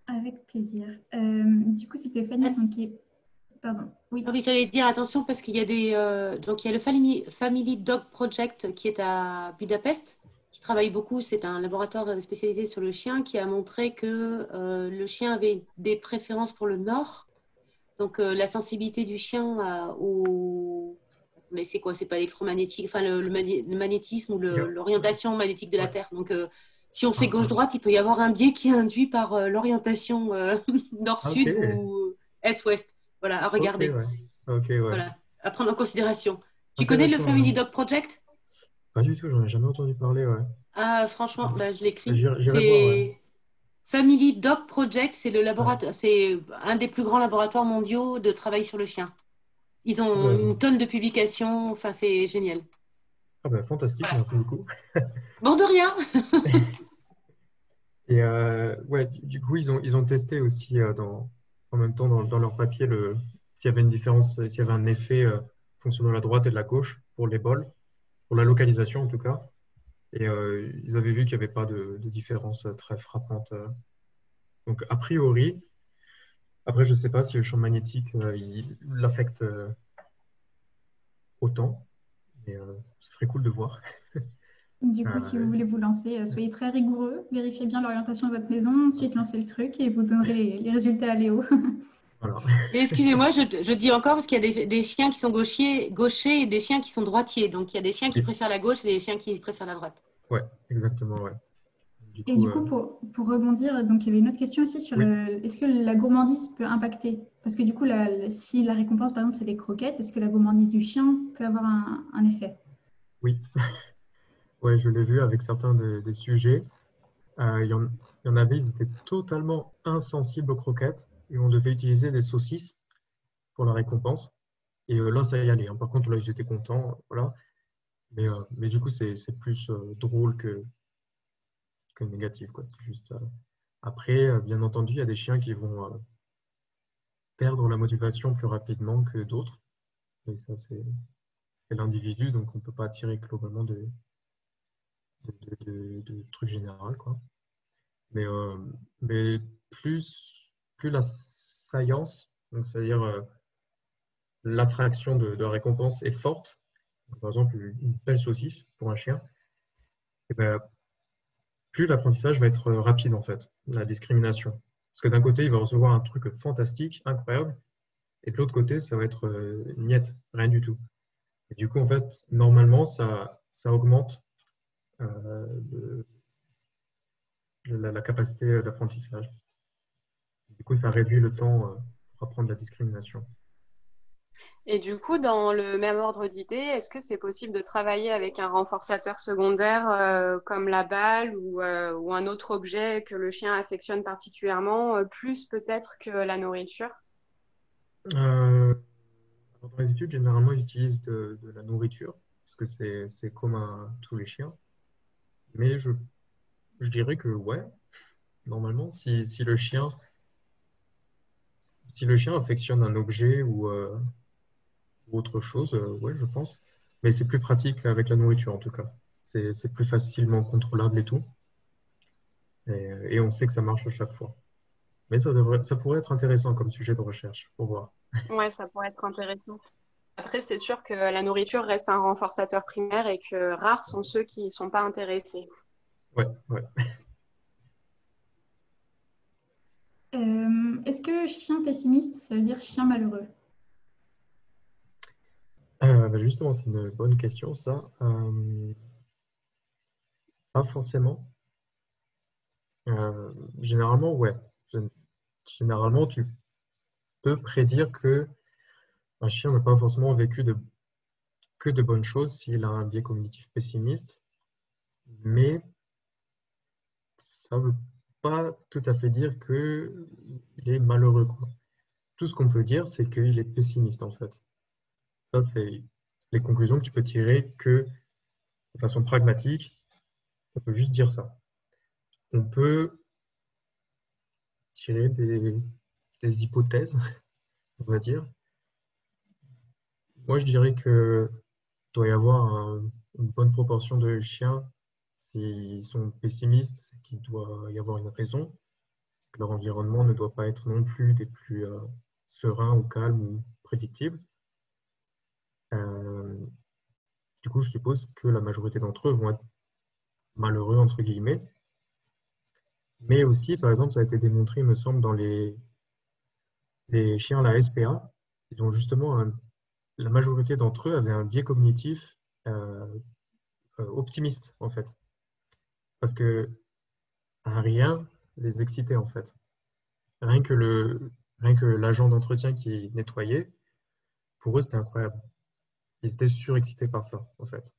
Avec plaisir. Du coup, c'était Fanny qui... Pardon. Oui. Oui, j'allais dire attention parce qu'il y a donc il y a le Family Dog Project qui est à Budapest, qui travaille beaucoup. C'est un laboratoire spécialisé sur le chien qui a montré que le chien avait des préférences pour le nord. Donc la sensibilité du chien au... Mais c'est quoi? C'est pas électromagnétique, enfin le magnétisme ou l'orientation magnétique de la Terre. Donc si on fait gauche-droite, il peut y avoir un biais qui est induit par l'orientation nord-sud ou est-ouest. Voilà, à regarder. Okay, ouais. Voilà, à prendre en considération. Tu connais le Family Dog Project? Pas du tout, j'en ai jamais entendu parler. Ouais. Ah, franchement, je l'écris. C'est Family Dog Project, c'est le laboratoire, c'est un des plus grands laboratoires mondiaux de travail sur le chien. Ils ont une tonne de publications, enfin c'est génial. Ah ben, fantastique, voilà. Merci beaucoup. Bon, de rien. Et ouais, du coup, ils ont testé aussi en même temps dans leur papier s'il y avait une différence, s'il y avait un effet fonction de la droite et de la gauche pour les bols, pour la localisation en tout cas. Et ils avaient vu qu'il n'y avait pas de différence très frappante. Donc, a priori, après, je ne sais pas si le champ magnétique il l'affecte autant, mais ce serait cool de voir. Du coup, si vous voulez vous lancer, soyez très rigoureux, vérifiez bien l'orientation de votre maison, ensuite lancez le truc et vous donnerez les résultats à Léo. Voilà. Excusez-moi, je dis encore parce qu'il y a des chiens qui sont gauchers et des chiens qui sont droitiers. Donc, il y a des chiens qui préfèrent la gauche et des chiens qui préfèrent la droite. Ouais, exactement, ouais. Du coup, pour rebondir, donc il y avait une autre question aussi sur est-ce que la gourmandise peut impacter? Parce que du coup, si la récompense, par exemple, c'est des croquettes, est-ce que la gourmandise du chien peut avoir un effet? Oui, ouais, je l'ai vu avec certains des sujets. Il y en avait, ils étaient totalement insensibles aux croquettes et on devait utiliser des saucisses pour la récompense. Et là, ça y allait. Hein. Par contre, là, ils étaient contents. Voilà. Mais du coup, c'est plus drôle que négatif, quoi. C'est juste, après, bien entendu, il y a des chiens qui vont perdre la motivation plus rapidement que d'autres. Et ça, c'est l'individu, donc on ne peut pas tirer globalement de trucs généraux, quoi. Mais plus la saillance, c'est-à-dire l'attraction de la récompense est forte, par exemple une belle saucisse pour un chien, et ben, plus l'apprentissage va être rapide en fait, la discrimination. Parce que d'un côté, il va recevoir un truc fantastique, incroyable, et de l'autre côté, ça va être niet, rien du tout. Et du coup, en fait, normalement, ça augmente de la capacité d'apprentissage. Du coup, ça réduit le temps pour apprendre la discrimination. Et du coup, dans le même ordre d'idée, est-ce que c'est possible de travailler avec un renforçateur secondaire comme la balle ou un autre objet que le chien affectionne particulièrement, plus peut-être que la nourriture? Euh, Dans les études, généralement, ils utilisent de la nourriture, parce que c'est commun à tous les chiens. Mais je dirais que ouais, normalement, si le chien affectionne un objet ou autre chose, ouais, je pense. Mais c'est plus pratique avec la nourriture, en tout cas. C'est plus facilement contrôlable et tout. Et on sait que ça marche à chaque fois. Mais ça pourrait être intéressant comme sujet de recherche, pour voir. Ouais, ça pourrait être intéressant. Après, c'est sûr que la nourriture reste un renforçateur primaire et que rares sont ceux qui ne sont pas intéressés. Ouais, ouais. Est-ce que chien pessimiste, ça veut dire chien malheureux? Bah, justement, c'est une bonne question, ça. Pas forcément. Généralement, ouais. Généralement, tu peux prédire que un chien n'a pas forcément vécu que de bonnes choses s'il a un biais cognitif pessimiste, mais ça ne veut pas tout à fait dire qu'il est malheureux, quoi. Tout ce qu'on peut dire, c'est qu'il est pessimiste, en fait. Ça, c'est les conclusions que tu peux tirer que de façon pragmatique. On peut juste dire ça. On peut tirer des hypothèses, on va dire. Moi, je dirais que doit y avoir une bonne proportion de chiens, s'ils sont pessimistes, c'est qu'il doit y avoir une raison. Que leur environnement ne doit pas être non plus des plus sereins ou calmes ou prédictibles. Du coup, je suppose que la majorité d'entre eux vont être malheureux, entre guillemets. Mais aussi, par exemple, ça a été démontré, il me semble, dans les chiens à la SPA, ils ont justement la majorité d'entre eux avaient un biais cognitif optimiste, en fait. Parce que rien les excitait, en fait. Rien que l'agent d'entretien qui nettoyait, pour eux, c'était incroyable. Ils étaient surexcités par ça, en fait.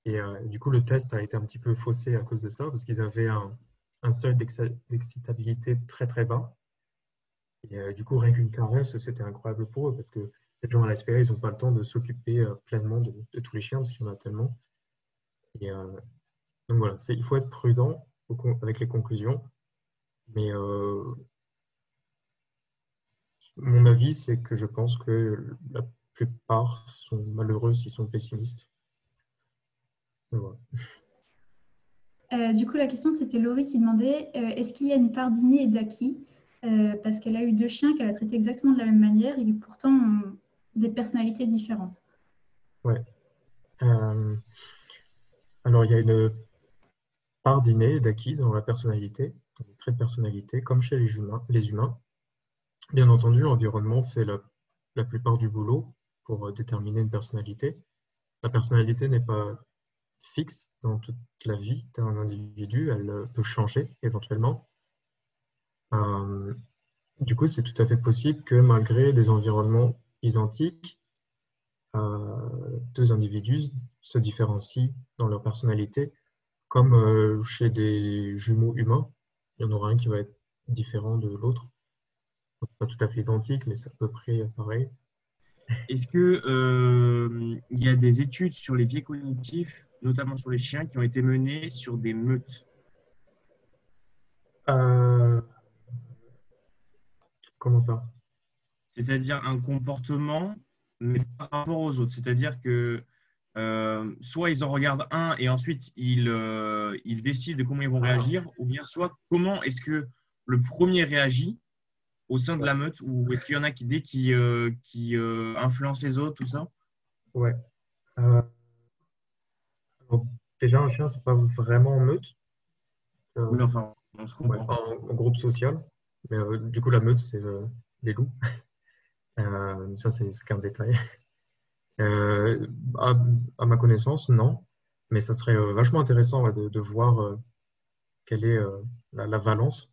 Et du coup, le test a été un petit peu faussé à cause de ça, parce qu'ils avaient un seuil d'excitabilité très très bas. Et du coup, rien qu'une caresse, c'était incroyable pour eux, parce que les gens à la SPA, ils n'ont pas le temps de s'occuper pleinement de tous les chiens, parce qu'il y en a tellement. Et, donc voilà, il faut être prudent avec les conclusions. Mais mon avis, c'est que je pense que la plupart sont malheureux s'ils sont pessimistes. Voilà. Du coup, la question, c'était Laurie qui demandait est-ce qu'il y a une part d'inné et d'acquis parce qu'elle a eu 2 chiens qu'elle a traités exactement de la même manière et qui pourtant ont des personnalités différentes. Ouais. Alors, il y a une part d'inné et d'acquis dans la personnalité, dans les traits de personnalité, comme chez les humains. Bien entendu, l'environnement fait la plupart du boulot pour déterminer une personnalité. La personnalité n'est pas fixe dans toute la vie d'un individu, elle peut changer éventuellement. Du coup, c'est tout à fait possible que malgré des environnements identiques, 2 individus se différencient dans leur personnalité, comme chez des jumeaux humains. Il y en aura un qui va être différent de l'autre. C'est pas tout à fait identique, mais c'est à peu près pareil. Est-ce que il y a des études sur les biais cognitifs, notamment sur les chiens, qui ont été menées sur des meutes? Comment ça? C'est-à-dire un comportement, mais par rapport aux autres. C'est-à-dire que soit ils en regardent un et ensuite ils décident de comment ils vont réagir, ou bien soit comment est-ce que le premier réagit au sein de la meute, ou est-ce qu'il y en a qui influencent les autres, tout ça? Ouais. Alors, déjà, un chien, c'est pas vraiment en meute. Oui, enfin, on se comprend. En groupe social. Mais du coup, la meute, c'est les loups. Ça, c'est qu'un détail. À ma connaissance, non. Mais ça serait vachement intéressant de voir quelle est la valence,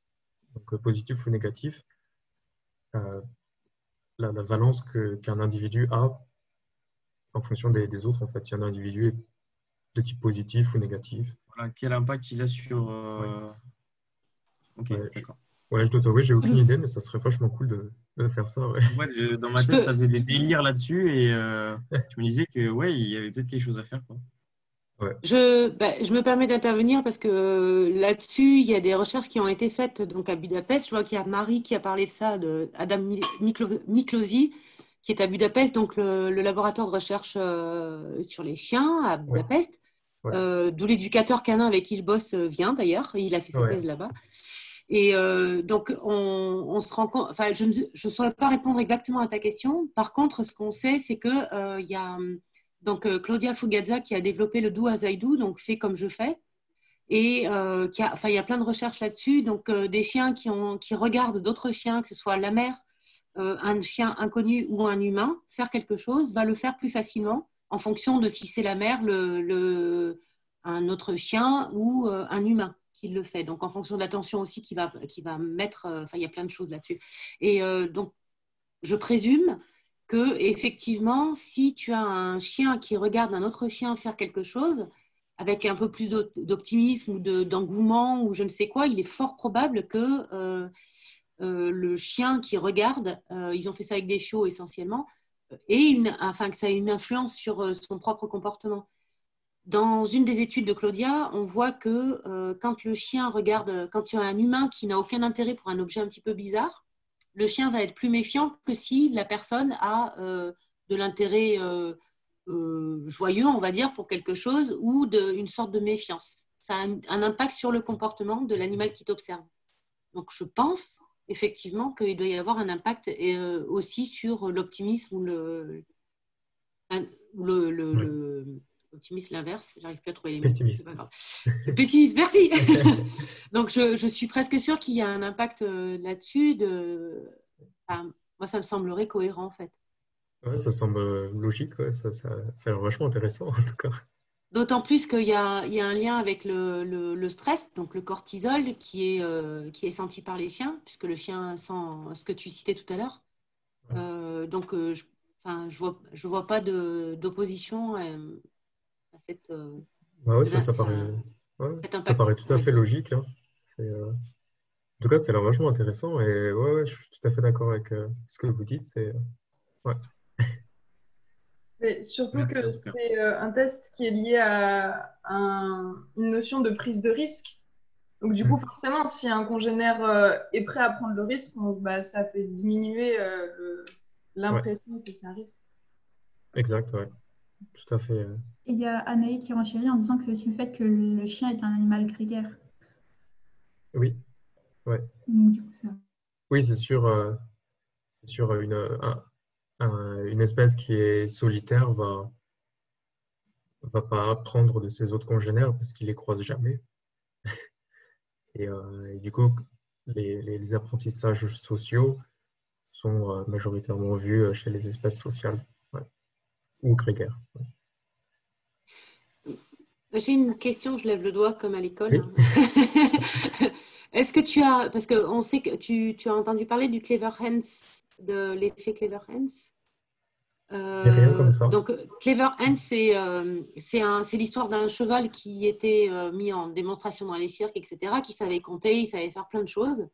donc positif ou négatif, euh, la valence qu'un individu a en fonction des autres, en fait, si un individu est de type positif ou négatif. Voilà, quel impact il a sur. Ok, Ouais, d'accord. je dois t'avouer, j'ai aucune idée, mais ça serait vachement cool de faire ça. Ouais. Ouais, dans ma tête, ça faisait des délires là-dessus et je me disais que ouais, il y avait peut-être quelque chose à faire, quoi. Ouais. Je me permets d'intervenir parce que là-dessus, il y a des recherches qui ont été faites donc à Budapest. Je vois qu'il y a Marie qui a parlé de ça, de Adam Niclosi, qui est à Budapest, donc le laboratoire de recherche sur les chiens à Budapest, d'où l'éducateur canin avec qui je bosse vient d'ailleurs. Il a fait sa thèse là-bas. Et donc, on se rend compte, enfin, je ne saurais pas répondre exactement à ta question. Par contre, ce qu'on sait, c'est qu'il y a donc, Claudia Fugazza qui a développé le Do as I Do, donc fait comme je fais. Et il y a plein de recherches là-dessus. Donc, des chiens qui regardent d'autres chiens, que ce soit la mère, un chien inconnu ou un humain, faire quelque chose, va le faire plus facilement en fonction de si c'est la mère, un autre chien ou un humain qui le fait. Donc, en fonction de l'attention aussi qu'il va mettre, il y a plein de choses là-dessus. Et donc, je présume que effectivement, si tu as un chien qui regarde un autre chien faire quelque chose, avec un peu plus d'optimisme ou d'engouement ou je ne sais quoi, il est fort probable que le chien qui regarde, ils ont fait ça avec des chiots essentiellement, que ça ait une influence sur son propre comportement. Dans une des études de Claudia, on voit que quand le chien regarde, quand il y a un humain qui n'a aucun intérêt pour un objet un petit peu bizarre, le chien va être plus méfiant que si la personne a de l'intérêt joyeux, on va dire, pour quelque chose ou une sorte de méfiance. Ça a un impact sur le comportement de l'animal qui t'observe. Donc, je pense effectivement qu'il doit y avoir un impact aussi sur l'optimisme ou l'optimisme, l'inverse, j'arrive plus à trouver les mots. Pessimiste. C'est pas grave. Le pessimisme, merci. Donc, je suis presque sûre qu'il y a un impact là-dessus. Moi, ça me semblerait cohérent, en fait. Ouais, ça semble logique, ça a l'air vachement intéressant, en tout cas. D'autant plus qu'il y a un lien avec le stress, donc le cortisol, qui est senti par les chiens, puisque le chien sent ce que tu citais tout à l'heure. Donc, je vois pas d'opposition à cette. Ça paraît tout à fait logique. Hein. En tout cas, ça a l'air vachement intéressant et je suis tout à fait d'accord avec ce que vous dites. Mais surtout que c'est un test qui est lié à une notion de prise de risque. Donc du coup, forcément, si un congénère est prêt à prendre le risque, ça fait diminuer l'impression que c'est un risque. Exact, ouais. Tout à fait. Et il y a Anaï qui renchérit en disant que c'est aussi le fait que le chien est un animal grégaire. Oui, ouais. Donc, du coup, ça... Oui, c'est sûr, une espèce qui est solitaire va pas apprendre de ses autres congénères parce qu'il les croise jamais. Et du coup, les apprentissages sociaux sont majoritairement vus chez les espèces sociales ou grégaires. J'ai une question, je lève le doigt comme à l'école. Oui. Est-ce que parce qu'on sait que tu as entendu parler du Clever Hands, de l'effet Clever Hands. Rien comme ça. Donc, Clever Hands, c'est l'histoire d'un cheval qui était mis en démonstration dans les cirques, etc., qui savait compter, il savait faire plein de choses.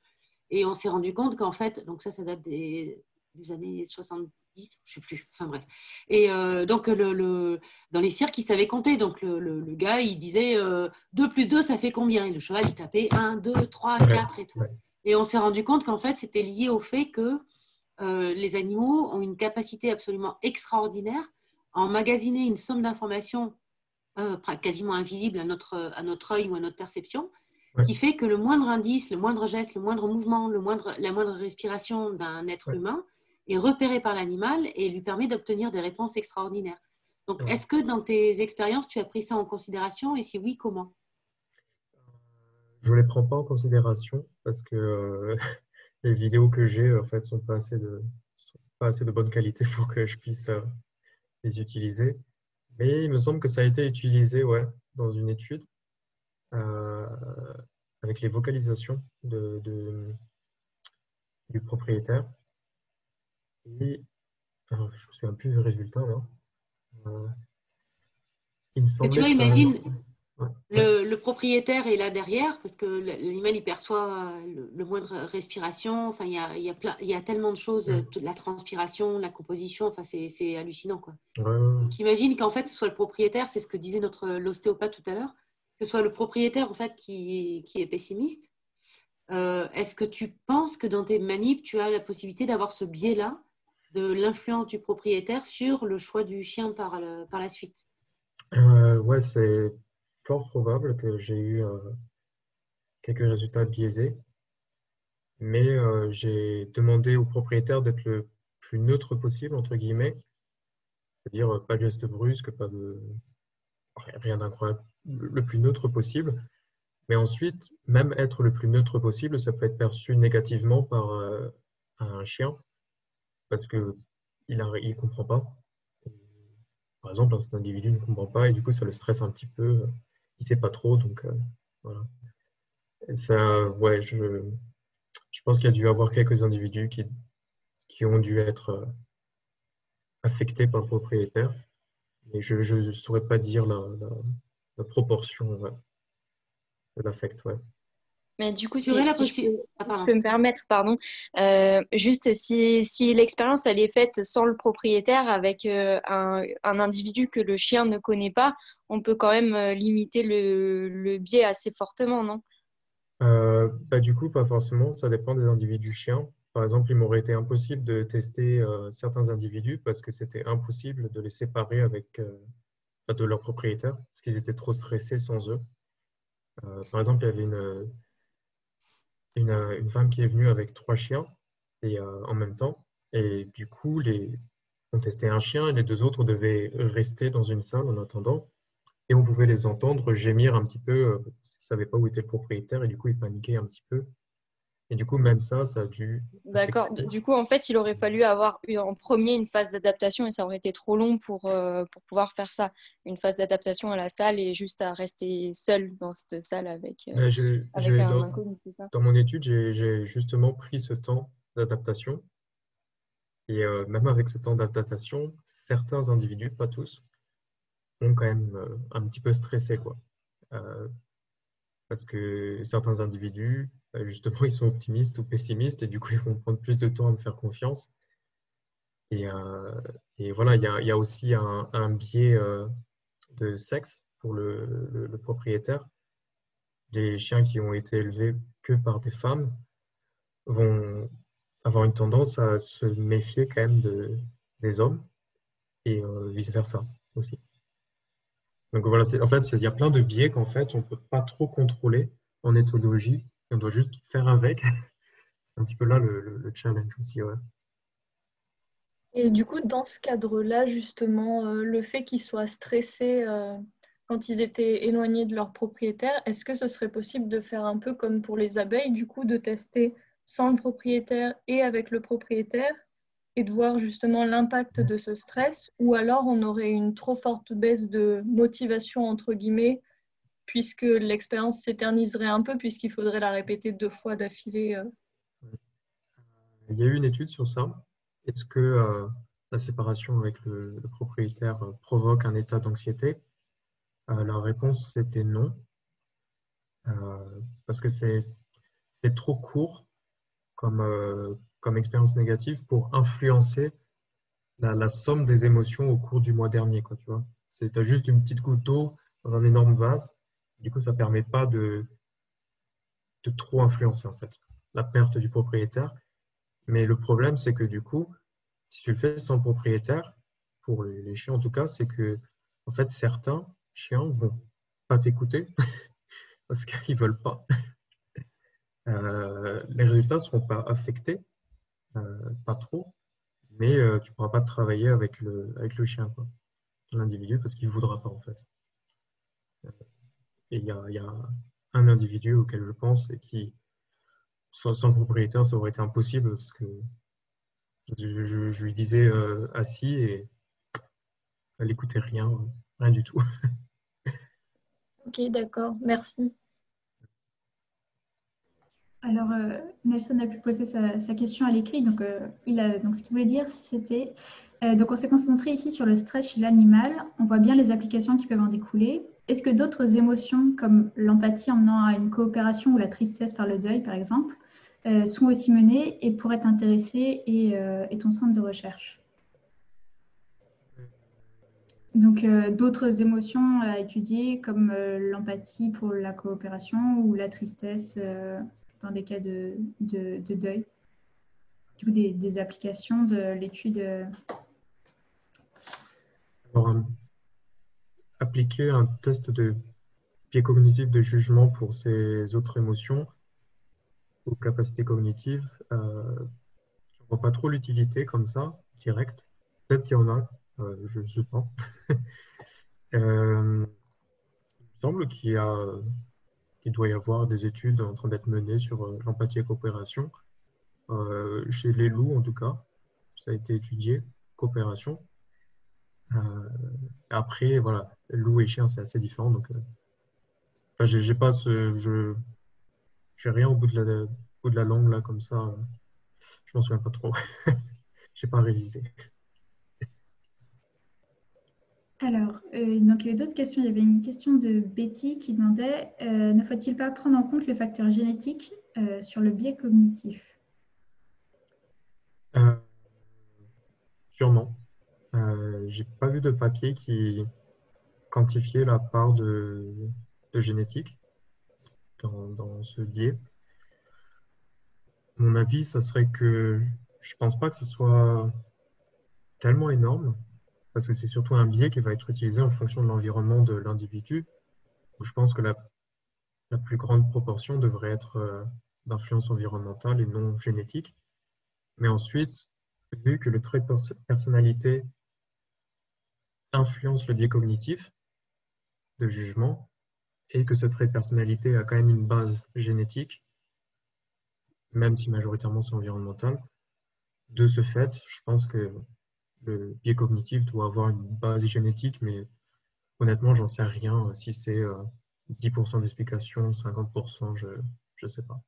Et on s'est rendu compte qu'en fait, donc ça date des années 70, je ne sais plus, enfin bref. Et donc, dans les cirques, il savait compter. Donc, le gars, il disait 2 plus 2, ça fait combien? Et le cheval, il tapait 1, 2, 3, 4 et tout. Ouais. Et on s'est rendu compte qu'en fait, c'était lié au fait que les animaux ont une capacité absolument extraordinaire à emmagasiner une somme d'informations quasiment invisible à notre œil ou à notre perception, qui fait que le moindre indice, le moindre geste, le moindre mouvement, la moindre respiration d'un être humain est repéré par l'animal et lui permet d'obtenir des réponses extraordinaires. Donc, est-ce que dans tes expériences, tu as pris ça en considération et si oui, comment? Je ne les prends pas en considération parce que les vidéos que j'ai en fait sont pas assez de bonne qualité pour que je puisse les utiliser. Mais il me semble que ça a été utilisé, ouais, dans une étude euh, avec les vocalisations du propriétaire. Et alors, je ne me souviens plus du résultat là. Euh, il me Et tu semblait vois, que ça. imagine, Ouais, ouais. le propriétaire est là derrière, parce que l'animal, il perçoit le moindre respiration. Enfin, il y a tellement de choses, toute la transpiration, la composition, enfin, c'est hallucinant, quoi. Ouais, ouais. Donc, imagine qu'en fait, ce soit le propriétaire, c'est ce que disait l'ostéopathe tout à l'heure, que ce soit le propriétaire, en fait, qui est pessimiste. Est-ce que tu penses que dans tes manips, tu as la possibilité d'avoir ce biais-là de l'influence du propriétaire sur le choix du chien par la suite? Ouais, c'est fort probable que j'ai eu quelques résultats biaisés, mais j'ai demandé au propriétaire d'être le plus neutre possible, entre guillemets, c'est-à-dire pas de geste brusque, pas de rien d'incroyable, le plus neutre possible. Mais ensuite, même être le plus neutre possible, ça peut être perçu négativement par un chien parce que il comprend pas. Par exemple, cet individu ne comprend pas et du coup, ça le stresse un petit peu. Il sait pas trop, donc voilà. Et ça, ouais, je pense qu'il y a dû y avoir quelques individus qui ont dû être affectés par le propriétaire, mais je ne saurais pas dire la proportion de l'affect. Ouais. Mais du coup, Tu aurais la si je peux, possibilité. Ah, si je pardon. peux me permettre, pardon, juste si l'expérience elle est faite sans le propriétaire avec un individu que le chien ne connaît pas, on peut quand même limiter le biais assez fortement, non? Bah, du coup, pas forcément, ça dépend des individus chiens. Par exemple, il m'aurait été impossible de tester certains individus parce que c'était impossible de les séparer de leur propriétaire parce qu'ils étaient trop stressés sans eux. Par exemple, il y avait une femme qui est venue avec 3 chiens et, en même temps. Et du coup, on testait un chien et les 2 autres devaient rester dans une salle en attendant. Et on pouvait les entendre gémir un petit peu parce qu'ils ne savaient pas où était le propriétaire et du coup, ils paniquaient un petit peu. Et du coup, même ça a dû D'accord. affecter. Du coup, en fait, il aurait fallu avoir en premier une phase d'adaptation et ça aurait été trop long pour pouvoir faire ça. Une phase d'adaptation à la salle et juste à rester seul dans cette salle Mais avec un inconnu, c'est ça? dans mon étude, j'ai justement pris ce temps d'adaptation. Et même avec ce temps d'adaptation, certains individus, pas tous, ont quand même un petit peu stressé, quoi. Euh, Parce que certains individus, justement, ils sont optimistes ou pessimistes et du coup, ils vont prendre plus de temps à me faire confiance. Et, et voilà, il y a aussi un biais de sexe pour le propriétaire. Les chiens qui ont été élevés que par des femmes vont avoir une tendance à se méfier quand même des hommes et vice-versa aussi. Donc voilà, en fait, il y a plein de biais qu'en fait, on ne peut pas trop contrôler en éthologie. On doit juste faire avec. C'est un petit peu là le challenge aussi. Ouais. Et du coup, dans ce cadre-là, justement, le fait qu'ils soient stressés quand ils étaient éloignés de leur propriétaire, est-ce que ce serait possible de faire un peu comme pour les abeilles, du coup, de tester sans le propriétaire et avec le propriétaire et de voir justement l'impact de ce stress, ou alors on aurait une trop forte baisse de motivation, entre guillemets, puisque l'expérience s'éterniserait un peu, puisqu'il faudrait la répéter 2 fois d'affilée. Il y a eu une étude sur ça. Est-ce que la séparation avec le propriétaire provoque un état d'anxiété? La réponse, c'était non. Parce que c'est trop court comme expérience négative pour influencer la somme des émotions au cours du mois dernier. Quoi, tu vois. Tu as juste une petite goutte d'eau dans un énorme vase. Du coup, ça ne permet pas de trop influencer en fait la perte du propriétaire. Mais le problème, c'est que du coup, si tu le fais sans propriétaire, pour les chiens en tout cas, c'est que en fait, certains chiens vont pas t'écouter parce qu'ils veulent pas. Les résultats ne seront pas affectés, pas trop, mais tu ne pourras pas travailler avec le chien, l'individu, parce qu'il ne voudra pas en fait. Et il y a un individu auquel je pense et qui, sans le propriétaire, ça aurait été impossible parce que je lui disais assis et elle n'écoutait rien. rien du tout. Ok, d'accord, merci. Alors, Nelson a pu poser sa question à l'écrit. Donc, donc, ce qu'il voulait dire, c'était donc on s'est concentré ici sur le stress chez l'animal. On voit bien les applications qui peuvent en découler. Est-ce que d'autres émotions, comme l'empathie en menant à une coopération ou la tristesse par le deuil, par exemple, sont aussi menées et pourraient t'intéresser et ton centre de recherche? Donc, d'autres émotions à étudier, comme l'empathie pour la coopération ou la tristesse dans des cas de deuil. Du coup, des applications de l'étude. Alors, appliquer un test de biais cognitif de jugement pour ces autres émotions ou capacités cognitives, je ne vois pas trop l'utilité comme ça, direct. Peut-être qu'il y en a, je ne sais pas. Il me semble qu'il doit y avoir des études en train d'être menées sur l'empathie et coopération. Chez les loups, en tout cas, ça a été étudié, coopération. Après, voilà, loup et chien, c'est assez différent. Donc, enfin, j'ai pas j'ai rien au bout de la langue, là, comme ça. Je m'en souviens pas trop. J'ai pas révisé. Alors, donc il y avait d'autres questions. Il y avait une question de Betty qui demandait ne faut-il pas prendre en compte le facteur génétique sur le biais cognitif? Sûrement. J'ai pas vu de papier qui quantifiait la part de génétique dans ce biais. Mon avis, ça serait que je pense pas que ce soit tellement énorme, parce que c'est surtout un biais qui va être utilisé en fonction de l'environnement de l'individu. Je pense que la plus grande proportion devrait être d'influence environnementale et non génétique. Mais ensuite, vu que le trait de personnalité influence le biais cognitif de jugement et que ce trait de personnalité a quand même une base génétique, même si majoritairement c'est environnemental, de ce fait, je pense que le biais cognitif doit avoir une base génétique, mais honnêtement, j'en sais rien. Si c'est 10% d'explication, 50%, je ne sais pas.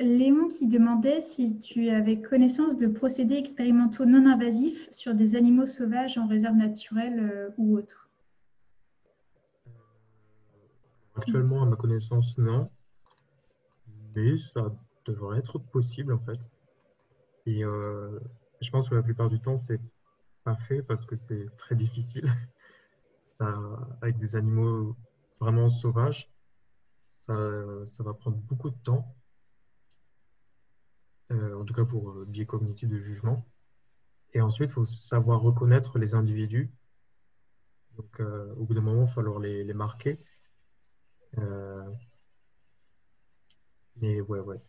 Léon qui demandait si tu avais connaissance de procédés expérimentaux non invasifs sur des animaux sauvages en réserve naturelle ou autre. Actuellement, à ma connaissance, non. Mais ça devrait être possible, en fait. Et je pense que la plupart du temps, c'est pas fait parce que c'est très difficile. Avec des animaux vraiment sauvages, ça va prendre beaucoup de temps. En tout cas pour biais cognitif de jugement. Et ensuite, il faut savoir reconnaître les individus. Donc, au bout d'un moment, il va falloir les marquer. Mais ouais.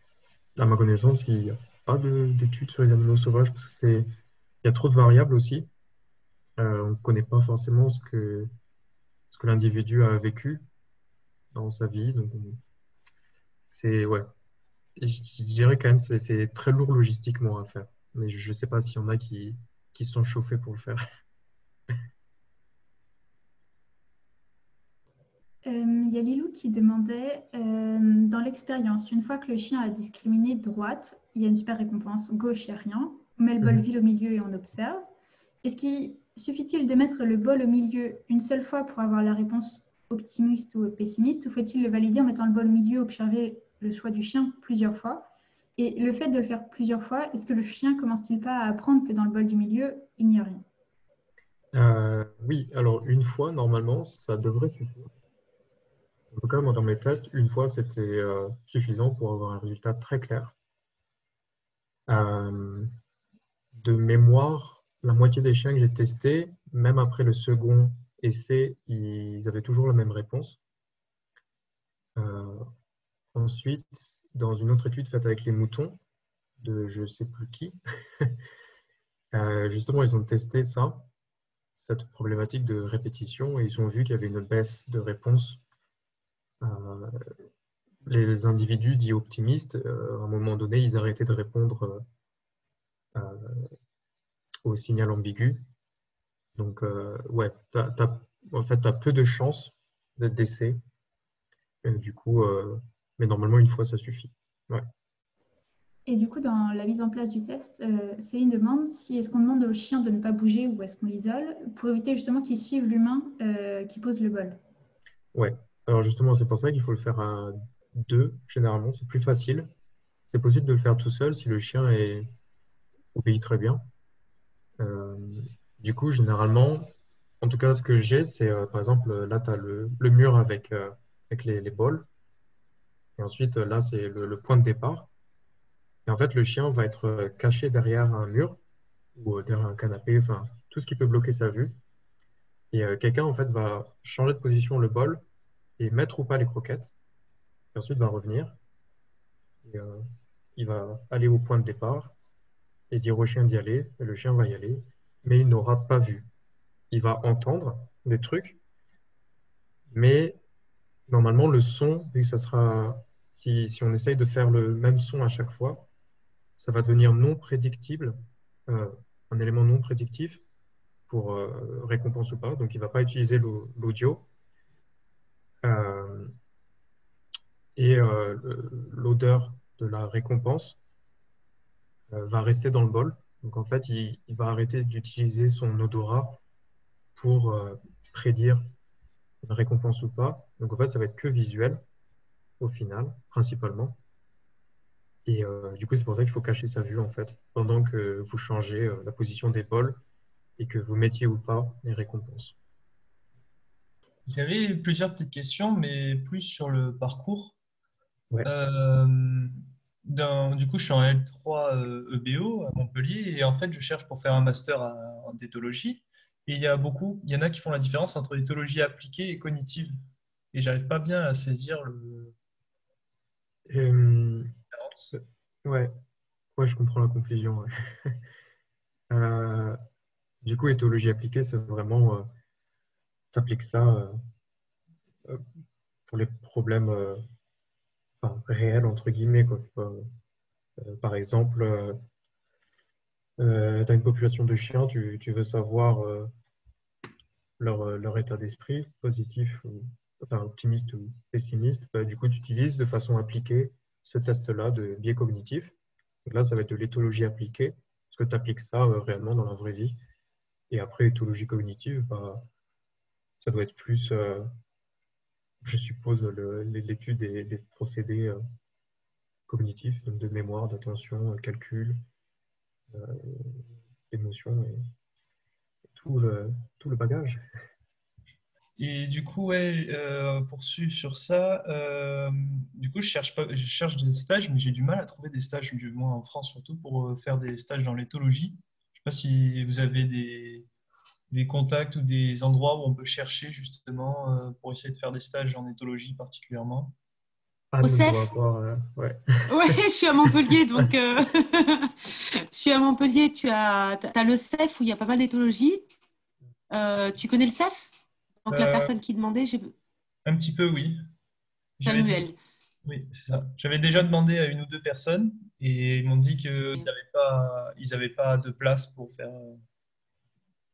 À ma connaissance, il n'y a pas d'études sur les animaux sauvages parce que il y a trop de variables aussi. On ne connaît pas forcément ce que l'individu a vécu dans sa vie. Donc, ouais. Je dirais quand même que c'est très lourd logistiquement à faire. Mais je ne sais pas s'il y en a qui se sont chauffés pour le faire. Il y a Lilou qui demandait, dans l'expérience, une fois que le chien a discriminé droite, il y a une super récompense, gauche, il n'y a rien. On met le bol vide au milieu et on observe. Est-ce qu'il suffit-il de mettre le bol au milieu une seule fois pour avoir la réponse optimiste ou pessimiste, ou faut-il le valider en mettant le bol au milieu, observer le choix du chien plusieurs fois? Et le fait de le faire plusieurs fois, est-ce que le chien commence-t-il pas à apprendre que dans le bol du milieu, il n'y a rien? Oui, alors une fois, normalement, ça devrait suffire. En tout cas, moi, dans mes tests, une fois, c'était suffisant pour avoir un résultat très clair. De mémoire, la moitié des chiens que j'ai testés, même après le second essai, ils avaient toujours la même réponse. Ensuite, dans une autre étude faite avec les moutons, de je ne sais plus qui, justement, ils ont testé ça, cette problématique de répétition, et ils ont vu qu'il y avait une baisse de réponse. Les individus dits optimistes, à un moment donné, ils arrêtaient de répondre au signal ambigu. Donc, ouais, tu as en fait, tu as peu de chances d'être décès. Du coup, mais normalement, une fois, ça suffit. Ouais. Et du coup, dans la mise en place du test, Céline demande si est-ce qu'on demande au chien de ne pas bouger ou est-ce qu'on l'isole pour éviter justement qu'il suive l'humain qui pose le bol. Ouais. Alors justement, c'est pour ça qu'il faut le faire à deux, généralement. C'est plus facile. C'est possible de le faire tout seul si le chien obéit très bien. Euh, du coup, généralement, en tout cas, ce que j'ai, c'est par exemple, là, tu as le mur avec les bols. Et ensuite, là, c'est le point de départ. Et en fait, le chien va être caché derrière un mur ou derrière un canapé, enfin, tout ce qui peut bloquer sa vue. Et quelqu'un, en fait, va changer de position le bol et mettre ou pas les croquettes. Et ensuite, va revenir. Et, il va aller au point de départ et dire au chien d'y aller. Et le chien va y aller. Mais il n'aura pas vu. Il va entendre des trucs. Mais normalement, le son, vu que ça sera, si on essaye de faire le même son à chaque fois, ça va devenir non prédictible, euh, un élément non prédictif pour récompense ou pas. Donc, il ne va pas utiliser l'audio. Euh, et l'odeur de la récompense va rester dans le bol. Donc, en fait, il va arrêter d'utiliser son odorat pour prédire une récompense ou pas. Donc, en fait, ça va être que visuel au final, principalement. Et du coup, c'est pour ça qu'il faut cacher sa vue, en fait, pendant que vous changez la position des bols et que vous mettiez ou pas les récompenses. J'avais plusieurs petites questions, mais plus sur le parcours. Ouais. Du coup, je suis en L3 EBO à Montpellier et en fait, je cherche pour faire un master en éthologie. Et il y en a qui font la différence entre éthologie appliquée et cognitive. Et j'arrive pas bien à saisir Euh, la différence. ouais. Ouais, je comprends la confusion. Ouais. Euh, du coup, éthologie appliquée, c'est vraiment, t'appliques ça euh, pour les problèmes enfin, réels, entre guillemets, quoi. Par exemple, tu as une population de chiens, tu veux savoir leur état d'esprit, positif, ou, enfin, optimiste ou pessimiste. Bah, du coup, tu utilises de façon appliquée ce test-là de biais cognitif. Donc là, ça va être de l'éthologie appliquée, parce que tu appliques ça réellement dans la vraie vie. Et après, éthologie cognitive, bah, ça doit être plus, je suppose, l'étude des procédés cognitifs, donc de mémoire, d'attention, calcul, euh, émotion et tout le bagage. Et du coup, ouais, poursuivre sur ça, du coup, je cherche des stages, mais j'ai du mal à trouver des stages, du moins en France surtout, pour faire des stages dans l'éthologie. Je sais pas si vous avez des contacts ou des endroits où on peut chercher justement pour essayer de faire des stages en éthologie particulièrement. Anne Au doit CEF? avoir, ouais. Ouais, je suis à Montpellier, donc je suis à Montpellier. T'as le CEF où il y a pas mal d'éthologie. Tu connais le CEF? Donc la Euh, personne qui demandait, un petit peu, oui. J'avais dit, Samuel. oui, c'est ça. J'avais déjà demandé à une ou deux personnes et ils m'ont dit qu'ils avaient pas de place pour faire.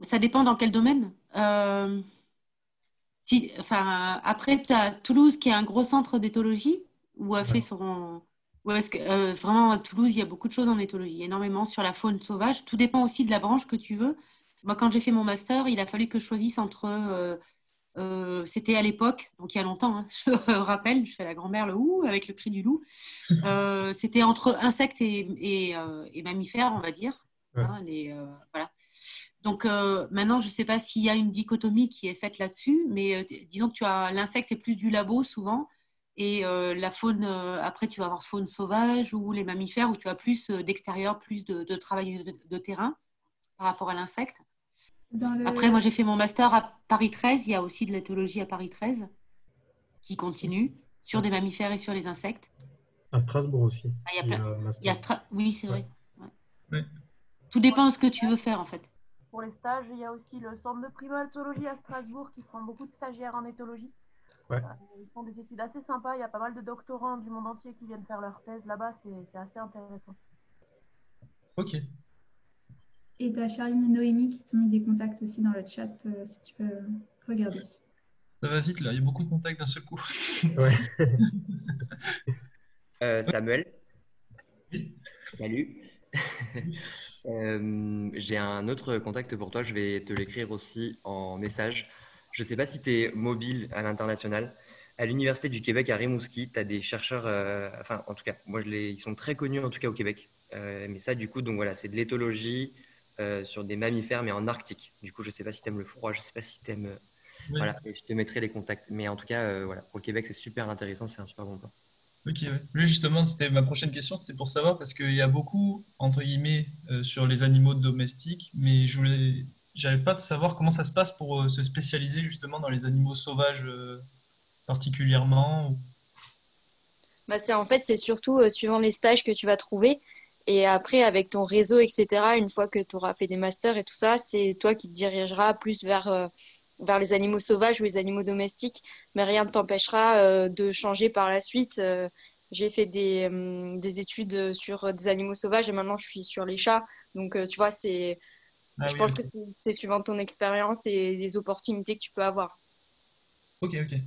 Ça dépend dans quel domaine. Enfin, après, tu as Toulouse qui est un gros centre d'éthologie où a fait Ouais. son. Où est-ce que, vraiment, à Toulouse, il y a beaucoup de choses en éthologie, énormément sur la faune sauvage. Tout dépend aussi de la branche que tu veux. Moi, quand j'ai fait mon master, il a fallu que je choisisse entre. C'était à l'époque, donc il y a longtemps, hein, je me rappelle, je fais la grand-mère, le ouh, avec le cri du loup. C'était entre insectes et mammifères, on va dire. Ouais. Hein, voilà. Donc maintenant, je ne sais pas s'il y a une dichotomie qui est faite là-dessus, mais disons que tu as l'insecte, c'est plus du labo souvent, et la faune, après tu vas avoir faune sauvage ou les mammifères où tu as plus d'extérieur, plus de travail de terrain par rapport à l'insecte. Dans Après, le... moi j'ai fait mon master à Paris 13, il y a aussi de l'éthologie à Paris 13 qui continue sur Ouais. des mammifères et sur les insectes. À Strasbourg aussi, Ah, il y a il y plein. a un Il y a master. Oui, c'est Ouais. vrai. Ouais. Ouais. Tout dépend de ce que tu veux faire en fait. Pour les stages, il y a aussi le centre de primatologie à Strasbourg qui prend beaucoup de stagiaires en éthologie. Ouais. Ils font des études assez sympas. Il y a pas mal de doctorants du monde entier qui viennent faire leur thèse là-bas. C'est assez intéressant. Ok. Et tu as Charline et Noémie qui t'ont mis des contacts aussi dans le chat, si tu peux Regardez. Ça va vite là, il y a beaucoup de contacts d'un seul coup. Ouais. Samuel, Oui. salut. J'ai un autre contact pour toi, je vais te l'écrire aussi en message. Je ne sais pas si tu es mobile à l'international. À l'Université du Québec à Rimouski, tu as des chercheurs, enfin en tout cas, ils sont très connus en tout cas au Québec. Mais ça, du coup, donc voilà, c'est de l'éthologie sur des mammifères, mais en Arctique. Du coup, je ne sais pas si tu aimes le froid, je ne sais pas si tu aimes. Oui. Voilà, et je te mettrai les contacts. Mais en tout cas, voilà, pour le Québec, c'est super intéressant, c'est un super bon plan. Ok, ouais. Oui, justement, c'était ma prochaine question, c'est pour savoir, parce qu'il y a beaucoup, entre guillemets, sur les animaux domestiques, mais j'avais pas de savoir comment ça se passe pour se spécialiser justement dans les animaux sauvages particulièrement. Bah, en fait, c'est surtout suivant les stages que tu vas trouver. Et après, avec ton réseau, etc., une fois que tu auras fait des masters et tout ça, c'est toi qui te dirigeras plus vers les animaux sauvages ou les animaux domestiques. Mais rien ne t'empêchera de changer par la suite. J'ai fait des études sur des animaux sauvages et maintenant je suis sur les chats. Donc, tu vois, Ah je oui, pense ok. que c'est suivant ton expérience et les opportunités que tu peux avoir. Ok, ok.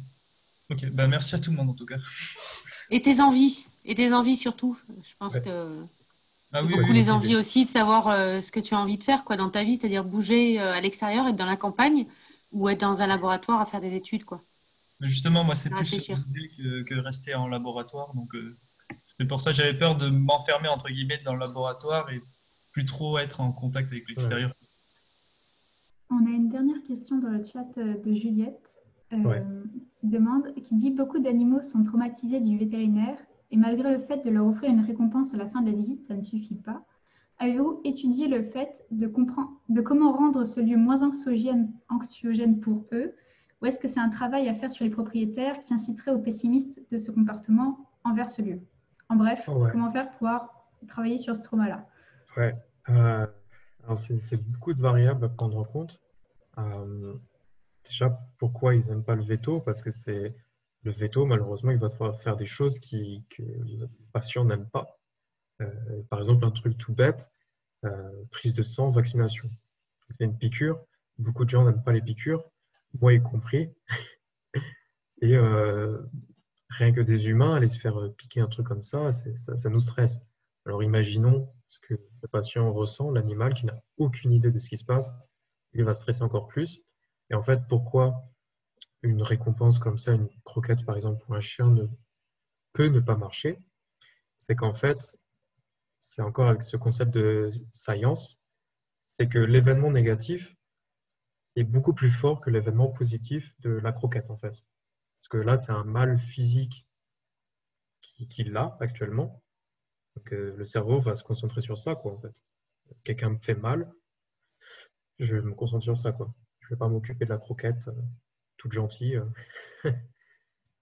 Ok, bah, merci à tout le monde en tout cas. Et tes envies surtout. Je pense Ouais. que Ah c'est oui, beaucoup oui. les Curiosité. envies aussi de savoir ce que tu as envie de faire quoi, dans ta vie, c'est-à-dire bouger à l'extérieur, être dans la campagne ou être dans un laboratoire à faire des études, quoi. Mais justement, moi, c'est À plus réfléchir. bouger que rester en laboratoire. Donc, c'était pour ça que j'avais peur de m'enfermer, entre guillemets, dans le laboratoire et plus trop être en contact avec Ouais. l'extérieur. On a une dernière question dans le chat de Juliette Ouais. qui dit beaucoup d'animaux sont traumatisés du vétérinaire et malgré le fait de leur offrir une récompense à la fin de la visite, ça ne suffit pas. Avez-vous étudié le fait de comment rendre ce lieu moins anxiogène pour eux? Ou est-ce que c'est un travail à faire sur les propriétaires qui inciterait aux pessimistes de ce comportement envers ce lieu? En bref, Ouais. comment faire pour pouvoir travailler sur ce trauma-là? Ouais. Alors, c'est beaucoup de variables à prendre en compte. Euh, Déjà, pourquoi ils n'aiment pas le veto? Parce que c'est le veto, malheureusement, il va devoir faire des choses que le patient n'aime pas. Par exemple, un truc tout bête, prise de sang, vaccination. C'est une piqûre. Beaucoup de gens n'aiment pas les piqûres, moi y compris. Et rien que des humains, aller se faire piquer un truc comme ça nous stresse. Alors imaginons ce que le patient ressent, l'animal qui n'a aucune idée de ce qui se passe, il va stresser encore plus. Et en fait, pourquoi une récompense comme ça, une croquette par exemple pour un chien, peut ne pas marcher? C'est qu'en fait, c'est encore avec ce concept de science, c'est que l'événement négatif est beaucoup plus fort que l'événement positif de la croquette en fait. Parce que là, c'est un mal physique qu'il a actuellement. Donc, le cerveau va se concentrer sur ça, quoi, en fait. Quelqu'un me fait mal, je me concentre sur ça, quoi. Je ne vais pas m'occuper de la croquette toute gentille.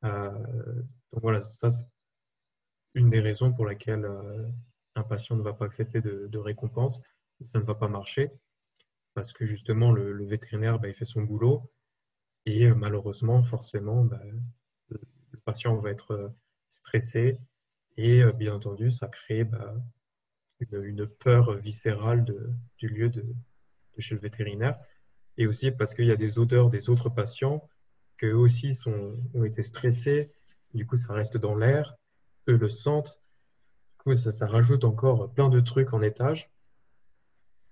Donc voilà, ça, c'est une des raisons pour laquelle un patient ne va pas accepter de récompense. Ça ne va pas marcher parce que justement, le vétérinaire, bah, il fait son boulot et malheureusement, forcément, bah, le patient va être stressé et bien entendu, ça crée bah, une peur viscérale du lieu de chez le vétérinaire, et aussi parce qu'il y a des odeurs des autres patients qu'eux aussi ont été stressés, du coup ça reste dans l'air, eux le sentent, du coup ça rajoute encore plein de trucs en étage.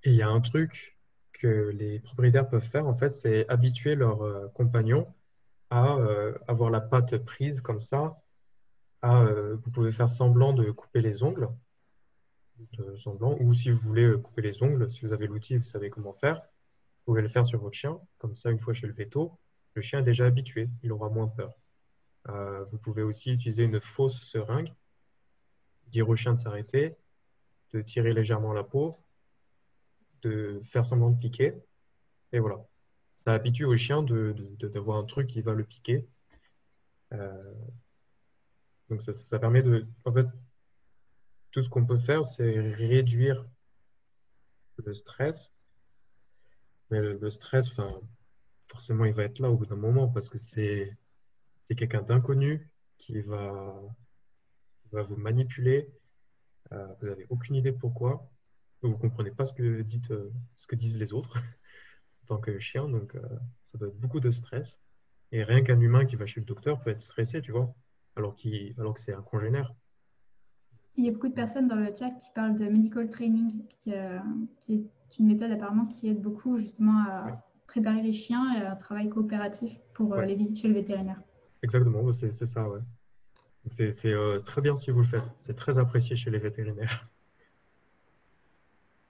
Et il y a un truc que les propriétaires peuvent faire, en fait, c'est habituer leurs compagnons à avoir la patte prise comme ça, vous pouvez faire semblant de couper les ongles, semblant, ou si vous voulez couper les ongles, si vous avez l'outil, vous savez comment faire, vous pouvez le faire sur votre chien, comme ça, une fois chez le veto, le chien est déjà habitué, il aura moins peur. Vous pouvez aussi utiliser une fausse seringue, dire au chien de s'arrêter, de tirer légèrement la peau, de faire semblant de piquer, et voilà. Ça habitue au chien d'avoir un truc qui va le piquer. Euh, donc ça permet de... En fait, tout ce qu'on peut faire, c'est réduire le stress, mais le stress, enfin, forcément, il va être là au bout d'un moment parce que c'est quelqu'un d'inconnu qui va vous manipuler. Vous n'avez aucune idée de pourquoi. Vous ne comprenez pas ce que disent les autres. tant que chien, donc ça doit être beaucoup de stress. Et rien qu'un humain qui va chez le docteur peut être stressé, tu vois, alors que c'est un congénère. Il y a beaucoup de personnes dans le chat qui parlent de medical training, qui est une méthode apparemment qui aide beaucoup justement à préparer les chiens et à un travail coopératif pour les visites chez le vétérinaire. Exactement, c'est ça, ouais. C'est très bien si vous le faites. C'est très apprécié chez les vétérinaires.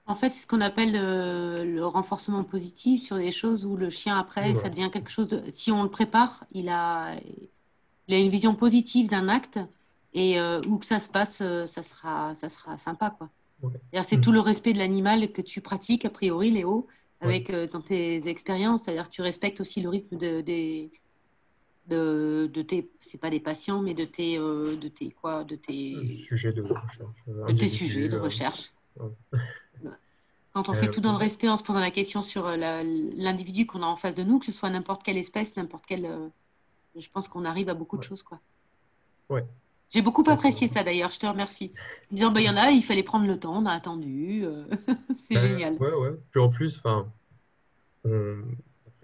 En fait, c'est ce qu'on appelle le renforcement positif sur des choses où le chien, après, ça devient quelque chose de... Si on le prépare, il a une vision positive d'un acte et où que ça se passe, ça sera sympa, quoi. C'est tout le respect de l'animal que tu pratiques, a priori, Léo, avec, dans tes expériences. C'est-à-dire que tu respectes aussi le rythme de tes, c'est pas des patients, mais de tes Sujets de recherche. De tes sujets de recherche. Quand on fait tout dans le respect en se posant la question sur l'individu qu'on a en face de nous, que ce soit n'importe quelle espèce, n'importe quelle... je pense qu'on arrive à beaucoup de choses, quoi. Ouais. J'ai beaucoup apprécié ça, d'ailleurs. Je te remercie. En disant, il y en a, il fallait prendre le temps, on a attendu. C'est génial. Ouais. Puis en plus, après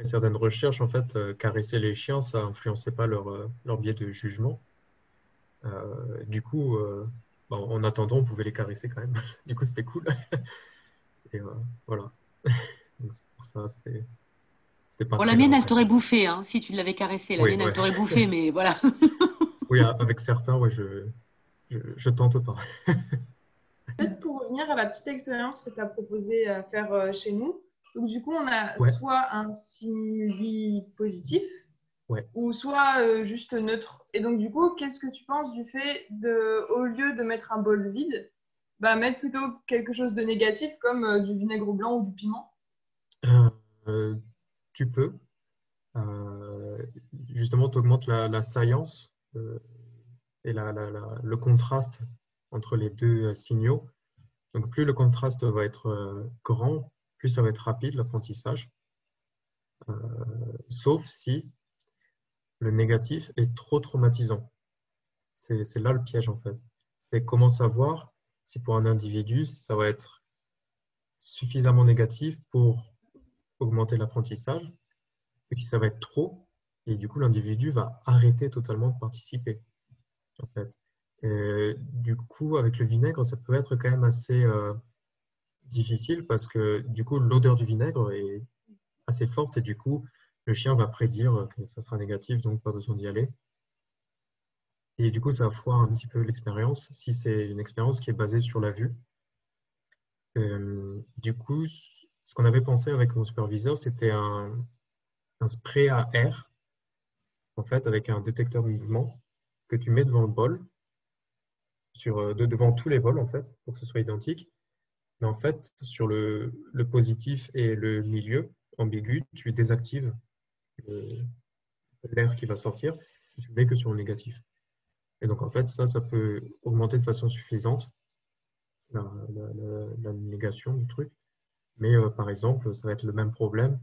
certaines recherches, en fait, caresser les chiens, ça influençait pas leur biais de jugement. Du coup, en attendant, on pouvait les caresser quand même. Du coup, c'était cool. Et voilà. Donc, c'est pour ça, c'était pas Bon, très la mienne, grave. elle t'aurait bouffé, hein, si tu l'avais caressée. La mienne, elle t'aurait bouffé, mais voilà. Oui, avec certains, je tente pas. Peut-être pour revenir à la petite expérience que tu as proposé à faire chez nous. Donc, du coup, on a soit un stimuli positif, ou soit juste neutre. Et donc, du coup, qu'est-ce que tu penses du fait de, au lieu de mettre un bol vide, mettre plutôt quelque chose de négatif comme du vinaigre blanc ou du piment? Tu peux. Justement, tu augmentes la saillance et le contraste entre les deux signaux. Donc, plus le contraste va être grand, plus ça va être rapide, l'apprentissage. Sauf si le négatif est trop traumatisant. C'est là le piège, en fait. C'est comment savoir si pour un individu, ça va être suffisamment négatif pour augmenter l'apprentissage, ou si ça va être trop, et du coup, l'individu va arrêter totalement de participer, en fait. Et du coup, avec le vinaigre, ça peut être quand même assez difficile parce que du coup, l'odeur du vinaigre est assez forte et du coup, le chien va prédire que ça sera négatif, donc pas besoin d'y aller. Et du coup, ça va foire un petit peu l'expérience si c'est une expérience qui est basée sur la vue. Du coup, ce qu'on avait pensé avec mon superviseur, c'était un spray à air, en fait, avec un détecteur de mouvement que tu mets devant le bol, devant tous les bols, en fait, pour que ce soit identique. Mais en fait, sur le positif et le milieu ambigu, tu désactives l'air qui va sortir et tu ne mets que sur le négatif. Et donc, en fait, ça peut augmenter de façon suffisante la négation du truc. Mais par exemple, ça va être le même problème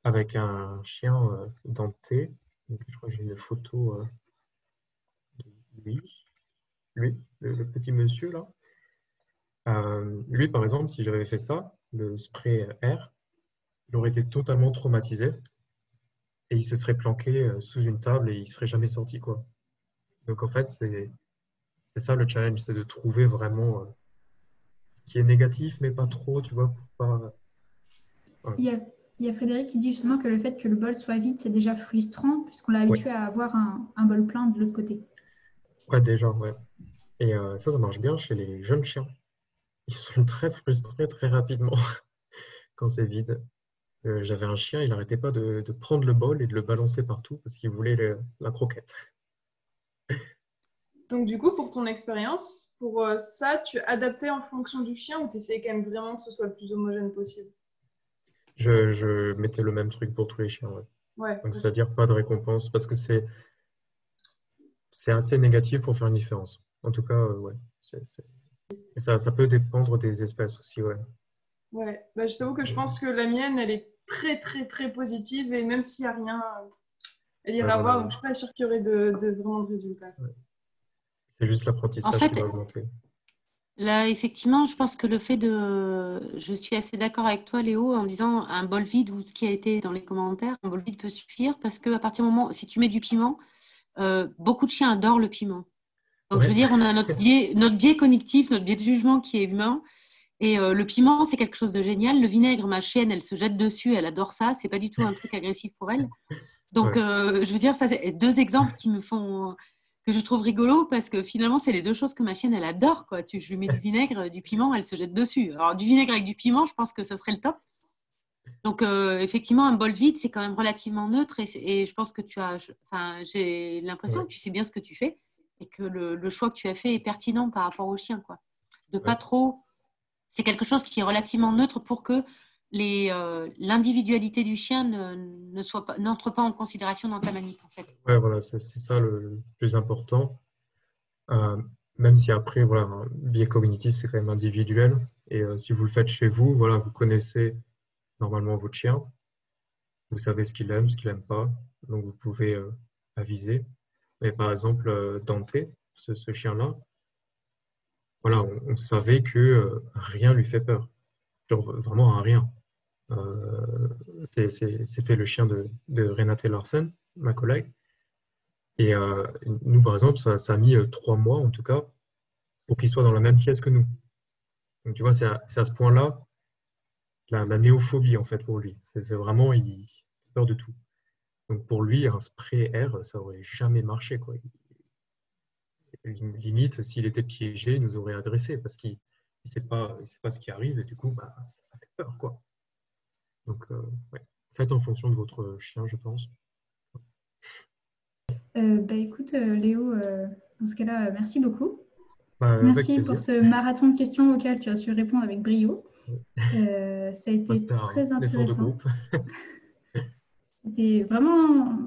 avec un chien denté. Donc, je crois que j'ai une photo de lui, le petit monsieur là. Lui, par exemple, si j'avais fait ça, le spray air, il aurait été totalement traumatisé et il se serait planqué sous une table et il ne serait jamais sorti, quoi. Donc, en fait, c'est ça le challenge, c'est de trouver vraiment ce qui est négatif, mais pas trop, tu vois, pour pas... Il y a Frédéric qui dit justement que le fait que le bol soit vide, c'est déjà frustrant puisqu'on l'a habitué à avoir un bol plein de l'autre côté. Ouais, déjà, ouais. Et ça marche bien chez les jeunes chiens. Ils sont très frustrés très rapidement quand c'est vide. J'avais un chien, il n'arrêtait pas de prendre le bol et de le balancer partout parce qu'il voulait la croquette. Donc du coup, pour ton expérience, pour ça, tu adaptais en fonction du chien ou tu essayais quand même vraiment que ce soit le plus homogène possible? Je mettais le même truc pour tous les chiens, ouais. Donc c'est-à-dire pas de récompense parce que c'est assez négatif pour faire une différence. En tout cas, ouais. Ça peut dépendre des espèces aussi, ouais. Ouais, je t'avoue que je pense que la mienne, elle est très, très, très positive et même s'il n'y a rien, elle ira voir, donc je ne suis pas sûre qu'il y aurait vraiment de résultats. Ouais. C'est juste l'apprentissage qui va augmenter. Là, effectivement, je pense que le fait de... Je suis assez d'accord avec toi, Léo, en disant un bol vide ou ce qui a été dans les commentaires, un bol vide peut suffire parce qu'à partir du moment, si tu mets du piment, beaucoup de chiens adorent le piment. Donc, je veux Ouais. dire, on a notre biais cognitif, notre biais de jugement qui est humain. Et le piment, c'est quelque chose de génial. Le vinaigre, ma chienne, elle se jette dessus, elle adore ça. C'est pas du tout un truc agressif pour elle. Donc, Ouais. je veux dire, ça, c'est deux exemples qui me font, que je trouve rigolo parce que finalement, c'est les deux choses que ma chienne, elle adore, quoi. Je lui mets du vinaigre, du piment, elle se jette dessus. Alors, du vinaigre avec du piment, je pense que ça serait le top. Donc, effectivement, un bol vide, c'est quand même relativement neutre et je pense que enfin, j'ai l'impression Ouais. que tu sais bien ce que tu fais et que le choix que tu as fait est pertinent par rapport au chien, quoi. De pas Ouais. trop. C'est quelque chose qui est relativement neutre pour que l'individualité du chien n'entre pas en considération dans ta manip, en fait. Ouais, voilà, c'est ça le plus important. Euh, Même si après, voilà, un biais cognitif, c'est quand même individuel. Et si vous le faites chez vous, voilà, vous connaissez normalement votre chien, vous savez ce qu'il aime pas, donc vous pouvez aviser. Mais par exemple, Dante, ce chien-là, voilà, on savait que rien lui fait peur. Genre, vraiment rien. Euh, C'était le chien de Renate Larsen, ma collègue. Et nous, par exemple, ça a mis 3 mois, en tout cas, pour qu'il soit dans la même pièce que nous. Donc, tu vois, c'est à ce point-là la néophobie, en fait, pour lui. C'est vraiment, il a peur de tout. Donc, pour lui, un spray air, ça aurait jamais marché, quoi. Limite, s'il était piégé, il nous aurait agressé parce qu'il il sait pas ce qui arrive et du coup, bah, ça fait peur, quoi. Donc, ouais. Faites en fonction de votre chien, je pense. Bah, écoute, Léo, dans ce cas-là, merci beaucoup. Bah, avec Merci plaisir. pour ce marathon de questions auxquelles tu as su répondre avec brio. Ça a été Bah, c'était très un effort de intéressant. groupe. C'était vraiment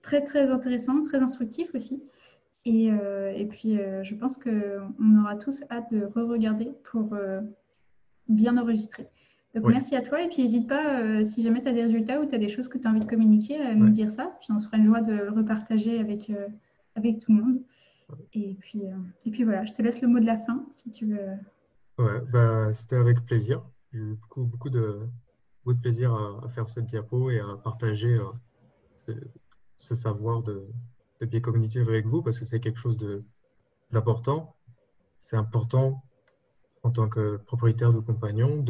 très, très intéressant, très instructif aussi. Et puis, je pense qu'on aura tous hâte de re-regarder pour bien enregistrer. Donc, Ouais. merci à toi. Et puis, n'hésite pas, si jamais tu as des résultats ou tu as des choses que tu as envie de communiquer, à nous Ouais. dire ça. Puis, on se fera une joie de le repartager avec tout le monde. Et puis voilà, je te laisse le mot de la fin, si tu veux. Ouais, bah, c'était avec plaisir. J'ai eu beaucoup de plaisir à faire cette diapo et à partager ce, ce savoir de biais cognitif avec vous parce que c'est quelque chose d'important. C'est important en tant que propriétaire de compagnon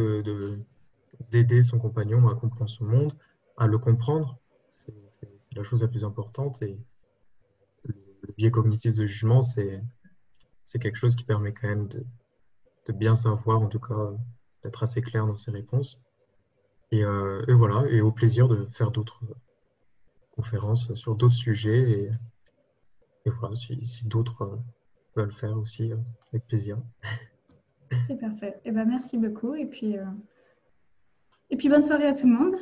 d'aider son compagnon à comprendre son monde, à le comprendre. C'est la chose la plus importante et le biais cognitif de jugement, c'est quelque chose qui permet quand même de bien savoir, en tout cas, d'être assez clair dans ses réponses. Et voilà, et au plaisir de faire d'autres conférences sur d'autres sujets. Et voilà, si d'autres veulent faire aussi, avec plaisir. C'est parfait. Et ben, merci beaucoup. Et puis bonne soirée à tout le monde.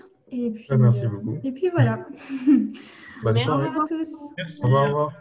Merci beaucoup. Et puis voilà. Bonne Au soirée. revoir à tous. Merci. Au revoir.